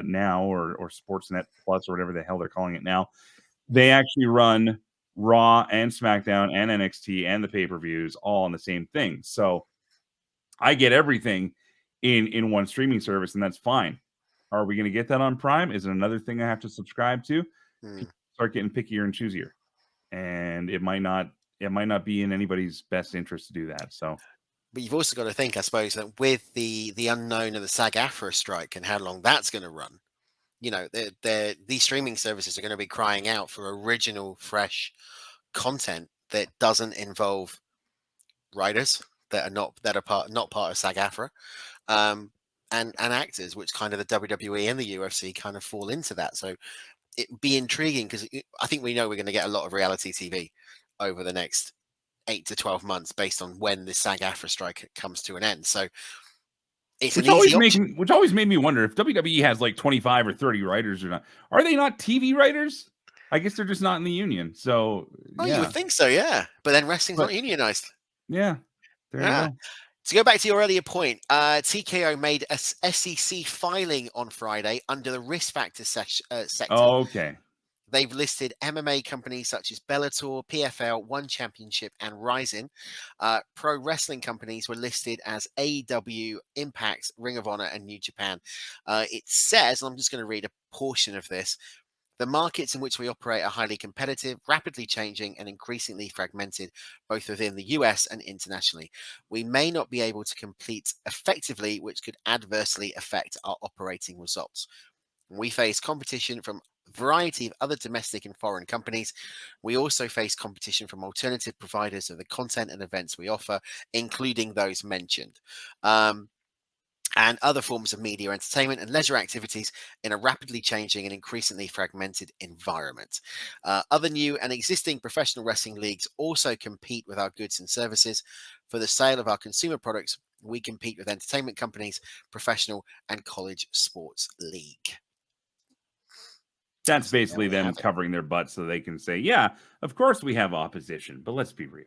Now or Sportsnet Plus or whatever the hell they're calling it now, they actually run Raw and SmackDown and NXT and the pay-per-views all on the same thing. So I get everything in one streaming service, and that's fine. Are we going to get that on Prime? Is it another thing I have to subscribe to? Start getting pickier and choosier, and it might not be in anybody's best interest to do that. So, but you've also got to think, I suppose, that with the unknown of the SAG-AFTRA strike and how long that's going to run, these streaming services are going to be crying out for original, fresh content that doesn't involve writers that are not part of SAG-AFTRA, and actors, which kind of the WWE and the UFC kind of fall into that. So it'd be intriguing because I think we know we're going to get a lot of reality TV over the next 8 to 12 months based on when the SAG-AFTRA strike comes to an end. So it's which always made me wonder if WWE has like 25 or 30 writers or not. Are they not TV writers? I guess they're just not in the union. So you would think so, yeah. But then wrestling's not unionized. Yeah. There you go. To go back to your earlier point, TKO made a SEC filing on Friday under the risk factor sector. Oh, okay. They've listed MMA companies such as Bellator, PFL, One Championship, and Rising. Pro wrestling companies were listed as AEW, Impact, Ring of Honor, and New Japan. It says, and I'm just going to read a portion of this, the markets in which we operate are highly competitive, rapidly changing, and increasingly fragmented, both within the US and internationally. We may not be able to compete effectively, which could adversely affect our operating results. We face competition from a variety of other domestic and foreign companies. We also face competition from alternative providers of the content and events we offer, including those mentioned. and other forms of media, entertainment, and leisure activities in a rapidly changing and increasingly fragmented environment. Other new and existing professional wrestling leagues also compete with our goods and services. For the sale of our consumer products, we compete with entertainment companies, professional, and college sports league. That's So there basically we them have it. covering their butts so they can say, yeah, of course we have opposition, but let's be real.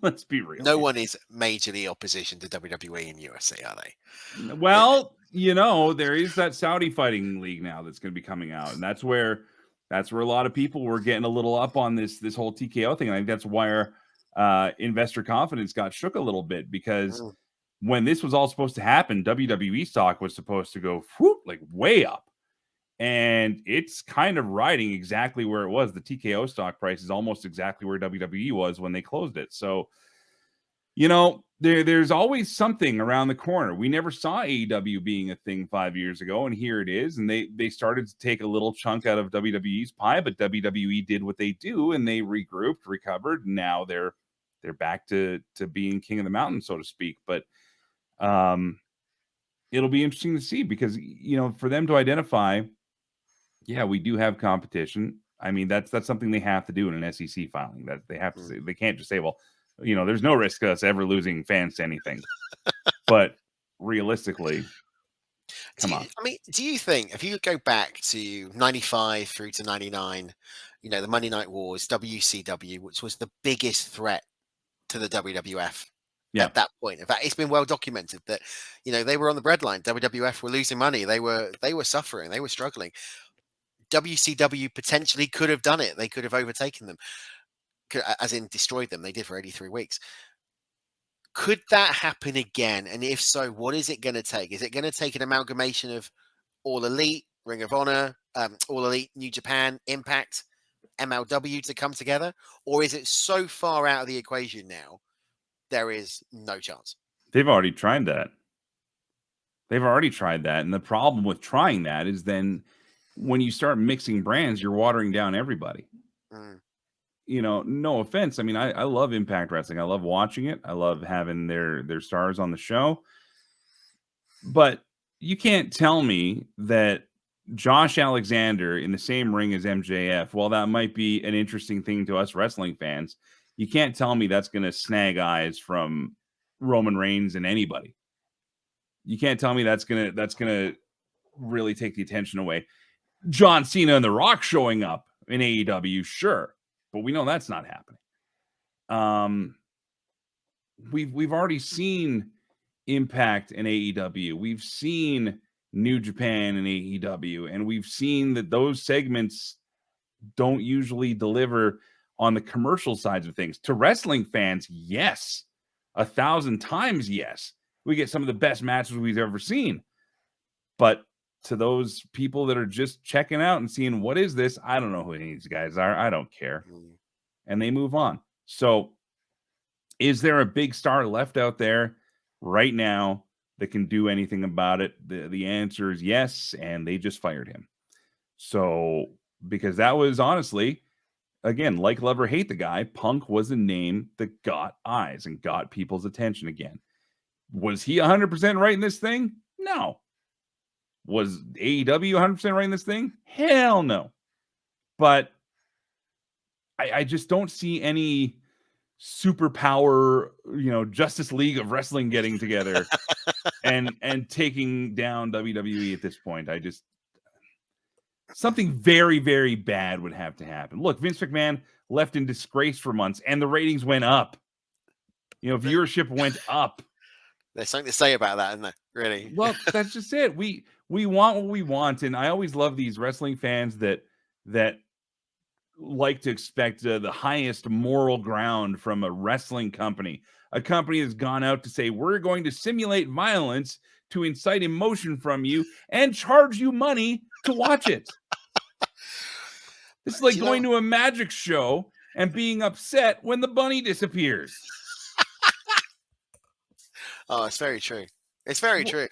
Let's be real. No here. one is majorly opposition to WWE and USA, are they? Well, you know, there is that Saudi fighting league now that's going to be coming out, and that's where a lot of people were getting a little up on this whole TKO thing. I think that's where investor confidence got shook a little bit, because Mm. when this was all supposed to happen, WWE stock was supposed to go like way up. And it's kind of riding exactly where it was. The TKO stock price is almost exactly where WWE was when they closed it. So, you know, there's always something around the corner. We never saw AEW being a thing 5 years ago, and here it is. And they started to take a little chunk out of WWE's pie, but WWE did what they do, and they regrouped, recovered, and now they're back to being king of the mountain, so to speak. But it'll be interesting to see, because, you know, for them to identify, yeah, we do have competition. I mean, that's something they have to do in an SEC filing. That they have to say. They can't just say, well, you know, there's no risk of us ever losing fans to anything. But realistically, come on. I mean, do you think if you go back to 95 through to 99, you know, the Monday Night Wars, WCW, which was the biggest threat to the WWF Yeah. at that point. In fact, it's been well documented that, you know, they were on the breadline. WWF were losing money. They were suffering. They were struggling. WCW potentially could have done it. They could have overtaken them, as in destroyed them. They did for 83 weeks. Could that happen again? And if so, what is it going to take? Is it going to take an amalgamation of All Elite, Ring of Honor, All Elite, New Japan, Impact, MLW to come together? Or is it so far out of the equation now, there is no chance? They've already tried that. And the problem with trying that is then when you start mixing brands, you're watering down everybody. Mm. You know, no offense. I mean, I love Impact Wrestling. I love watching it. I love having their stars on the show. But you can't tell me that Josh Alexander in the same ring as MJF, while that might be an interesting thing to us wrestling fans, you can't tell me that's going to snag eyes from Roman Reigns and anybody. You can't tell me that's gonna really take the attention away. John Cena and The Rock showing up in AEW, sure, but we know that's not happening. We've already seen Impact in AEW. We've seen New Japan in AEW, and we've seen that those segments don't usually deliver on the commercial sides of things. To wrestling fans, yes, 1,000 times yes. We get some of the best matches we've ever seen. But to those people that are just checking out and seeing, what is this? I don't know who these guys are. I don't care. And they move on. So is there a big star left out there right now that can do anything about it? The answer is yes, and they just fired him. So, because that was honestly, again, like, love or hate the guy, Punk was a name that got eyes and got people's attention again. Was he 100% right in this thing? No. Was AEW 100% right in this thing? Hell no. But I just don't see any superpower, you know, Justice League of Wrestling getting together and taking down WWE at this point. Something very, very bad would have to happen. Look, Vince McMahon left in disgrace for months, and the ratings went up. You know, viewership went up. There's something to say about that, isn't there? Really? Well, that's just it. We want what we want, and I always love these wrestling fans that like to expect the highest moral ground from a wrestling company. A company has gone out to say, we're going to simulate violence to incite emotion from you and charge you money to watch it. This is like going to a magic show and being upset when the bunny disappears. Oh, it's very true. It's very true.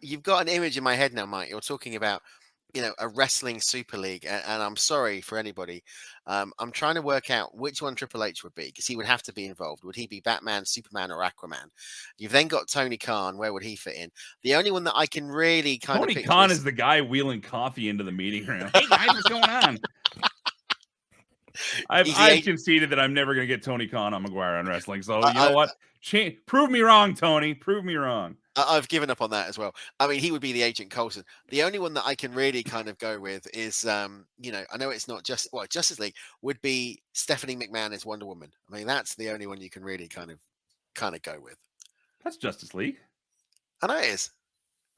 You've got an image in my head now, Mike. You're talking about a wrestling super league, and I'm sorry for anybody. I'm trying to work out which one Triple H would be, because he would have to be involved. Would he be Batman, Superman, or Aquaman? You've then got Tony Khan. Where would he fit in? The only one that I can really kind of Tony picture Khan is the guy wheeling coffee into the meeting room. Hey guys, what's going on? I've conceded that I'm never going to get Tony Khan on McGuire on wrestling. So you know what? Prove me wrong, Tony. Prove me wrong. I've given up on that as well. I mean, he would be the Agent Coulson. The only one that I can really kind of go with is, I know it's not Justice League would be Stephanie McMahon as Wonder Woman. I mean, that's the only one you can really kind of go with. That's Justice League. I know it is.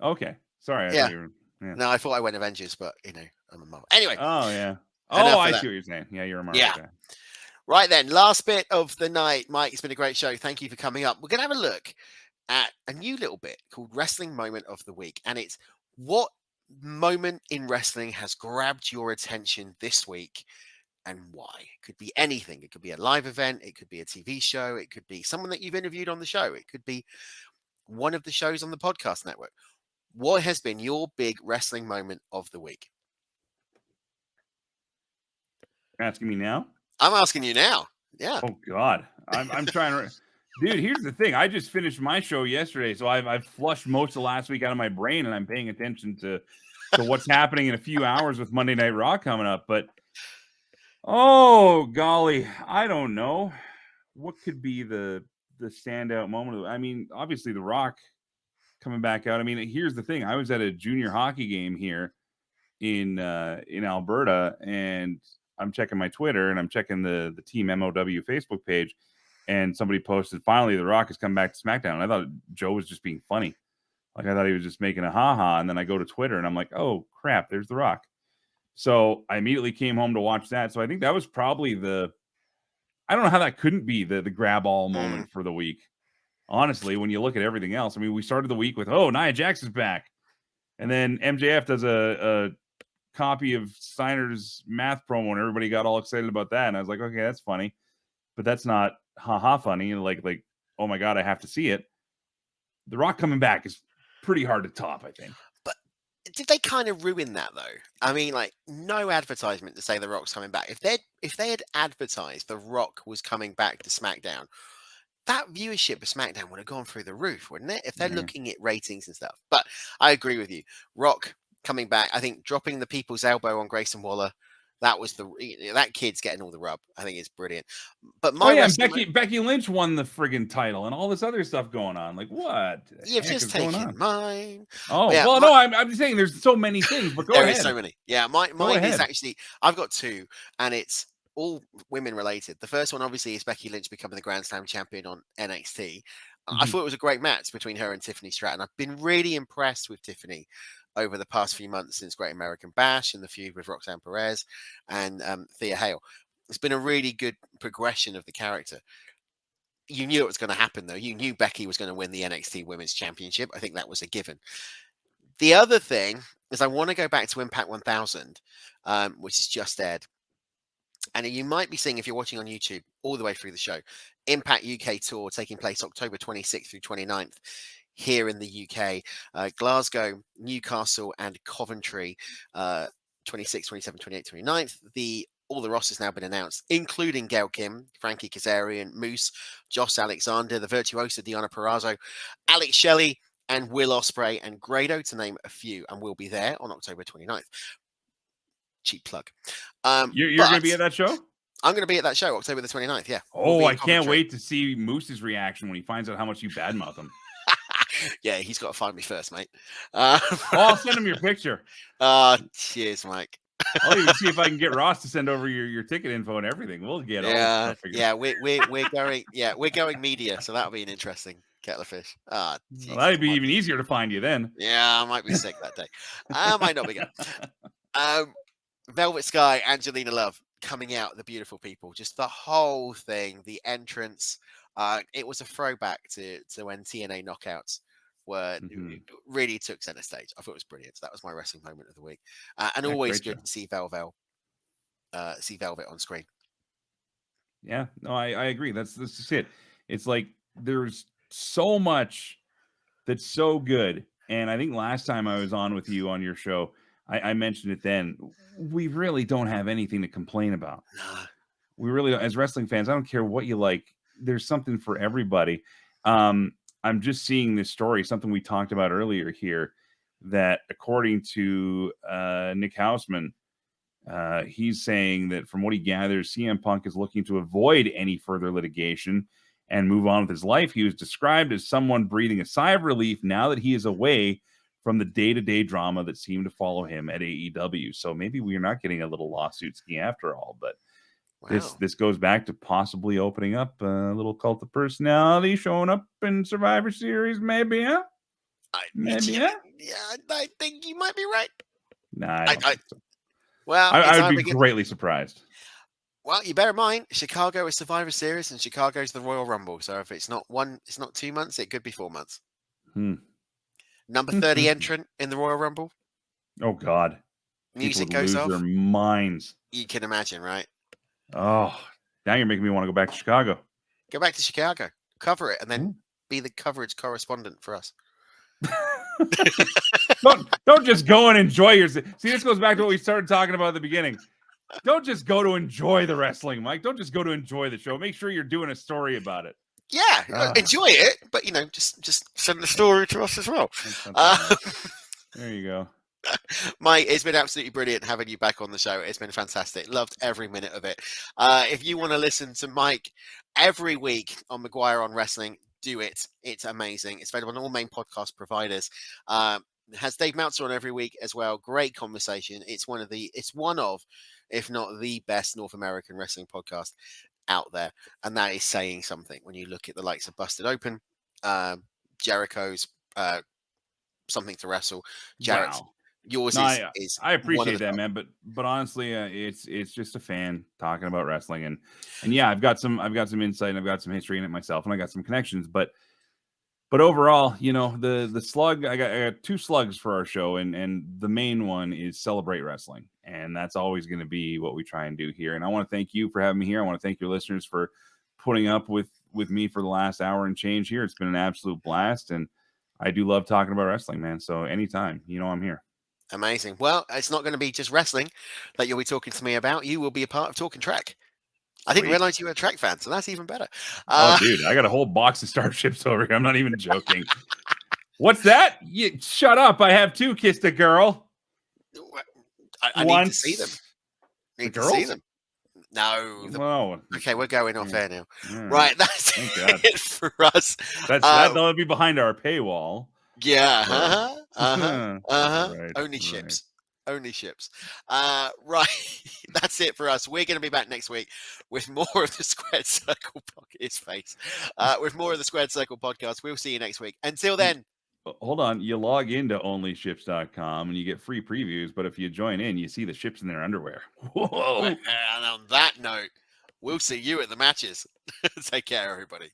Okay, sorry. Yeah. I thought you were, No, I thought I went Avengers, but I'm a Marvel. Anyway. Oh yeah. Oh, I see what you're saying. Yeah, you're a Marvel guy. Right then, last bit of the night, Mike. It's been a great show. Thank you for coming up. We're gonna have a look at a new little bit called Wrestling Moment of the Week. And it's what moment in wrestling has grabbed your attention this week and why. It could be anything. It could be a live event. It could be a TV show. It could be someone that you've interviewed on the show. It could be one of the shows on the podcast network. What has been your big wrestling moment of the week? You're asking me now? I'm asking you now. Yeah. Oh God. I'm trying to... Dude, here's the thing. I just finished my show yesterday, so I've flushed most of last week out of my brain, and I'm paying attention to what's happening in a few hours with Monday Night Raw coming up. But oh golly, I don't know what could be the standout moment. I mean, obviously The Rock coming back out. I mean, here's the thing. I was at a junior hockey game here in Alberta, and I'm checking my Twitter and I'm checking the Team MOW Facebook page. And somebody posted, finally, The Rock has come back to SmackDown. And I thought Joe was just being funny. Like, I thought he was just making a ha-ha. And then I go to Twitter, and I'm like, oh, crap, there's The Rock. So I immediately came home to watch that. So I think that was probably I don't know how that couldn't be the grab-all moment for the week. Honestly, when you look at everything else. I mean, we started the week with, oh, Nia Jax is back. And then MJF does a copy of Steiner's math promo, and everybody got all excited about that. And I was like, okay, that's funny. But that's not haha funny, like oh my God, I have to see it. The Rock coming back is pretty hard to top, I think. But did they kind of ruin that though? I mean, like, no advertisement to say The Rock's coming back. If they had advertised The Rock was coming back to SmackDown, that viewership of SmackDown would have gone through the roof, wouldn't it? If they're looking at ratings and stuff. But I agree with you. Rock coming back, I think dropping the people's elbow on Grayson Waller, that was that kid's getting all the rub. I think it's brilliant. But Becky Lynch won the friggin' title and all this other stuff going on. Like, what? You've just taken mine. Oh, yeah, well, no, I'm just saying there's so many things, but go ahead. There is so many. Yeah, mine is actually, I've got two, and it's all women related. The first one, obviously, is Becky Lynch becoming the Grand Slam champion on NXT. I thought it was a great match between her and Tiffany Stratton. I've been really impressed with Tiffany over the past few months since Great American Bash and the feud with Roxanne Perez and Thea Hale. It's been a really good progression of the character. You knew it was going to happen, though. You knew Becky was going to win the NXT Women's Championship. I think that was a given. The other thing is I want to go back to Impact 1000, which is just aired. And you might be seeing, if you're watching on YouTube, all the way through the show, Impact UK Tour taking place October 26th through 29th. Here in the UK, Glasgow, Newcastle, and Coventry, 26, 27, 28, 29th. All the rosters now been announced, including Gail Kim, Frankie Kazarian, Moose, Josh Alexander, the Virtuoso Deonna Purrazzo, Alex Shelley, and Will Ospreay and Grado, to name a few, and we'll be there on October 29th. Cheap plug. You're going to be at that show? I'm going to be at that show, October the 29th, yeah. Oh, I can't wait to see Moose's reaction when he finds out how much you badmouth him. Yeah, he's got to find me first, mate. I'll send him your picture. Cheers, Mike. I'll even see if I can get Ross to send over your ticket info and everything. We'll get all this stuff figured out. We're going media, so that'll be an interesting kettle of fish. Well, that'd be even easier to find you then. Yeah, I might be sick that day. I might not be good. Velvet Sky, Angelina Love coming out, the beautiful people, just the whole thing, the entrance. It was a throwback to when TNA knockouts were really took center stage. I thought it was brilliant. So that was my wrestling moment of the week, and always good to see Velvet on screen. Yeah, no, I agree. That's just it. It's like there's so much that's so good, and I think last time I was on with you on your show, I mentioned it then. We really don't have anything to complain about. Nah. We really don't. As wrestling fans, I don't care what you like. There's something for everybody. I'm just seeing this story, something we talked about earlier here, that according to Nick Hausman, he's saying that from what he gathers, CM Punk is looking to avoid any further litigation and move on with his life. He was described as someone breathing a sigh of relief now that he is away from the day-to-day drama that seemed to follow him at AEW. So maybe we're not getting a little lawsuit ski after all, but Wow. this goes back to possibly opening up a little cult of personality showing up in Survivor Series, maybe, huh? Maybe, yeah, huh? I think you might be right. Nah, I don't think so. Well, I would be greatly surprised. Well, you bear in mind, Chicago is Survivor Series and Chicago's the Royal Rumble. So if it's not 2 months, it could be 4 months. Number 30 entrant in the Royal Rumble. Oh, God. Music People would goes lose off. their minds. You can imagine, right? Oh, now you're making me want to go back to Chicago. Go back to Chicago, cover it, and then be the coverage correspondent for us. don't just go and enjoy your. See, this goes back to what we started talking about at the beginning. Don't just go to enjoy the wrestling, Mike. Don't just go to enjoy the show. Make sure you're doing a story about it. Yeah, enjoy it, but just send the story to us as well. There you go. Mike, it's been absolutely brilliant having you back on the show. It's been fantastic. Loved every minute of it. If you want to listen to Mike every week on McGuire on Wrestling, do it. It's amazing. It's available on all main podcast providers. Has Dave Meltzer on every week as well. Great conversation. It's one of, if not the best North American wrestling podcast out there. And that is saying something when you look at the likes of Busted Open, Jericho's Something to Wrestle, Jarrett's. Wow. Yours is I appreciate that, man, but honestly, it's just a fan talking about wrestling, and yeah, I've got some insight and I've got some history in it myself, and I got some connections, but overall, the slug, I got 2 slugs for our show, and the main one is celebrate wrestling, and that's always going to be what we try and do here. And I want to thank you for having me here. I want to thank your listeners for putting up with me for the last hour and change here. It's been an absolute blast, and I do love talking about wrestling, man. So anytime, I'm here. Amazing. Well, it's not going to be just wrestling that you'll be talking to me about. You will be a part of Talking Track. I didn't realize you were a track fan, so that's even better. Dude, I got a whole box of Starships over here. I'm not even joking. What's that? Shut up. I have 2 kissed a girl. I need to see them. Need to see them. No. No. Okay, we're going off air now. Right, that's it for us. That'll be behind our paywall. Yeah. Right, Only ships. Only ships. Right. That's it for us. We're going to be back next week with more of the Squared Circle podcast. With more of the Squared Circle podcast. We'll see you next week. Until then. Hold on. You log into onlyships.com and you get free previews. But if you join in, you see the ships in their underwear. Whoa. And on that note, we'll see you at the matches. Take care, everybody.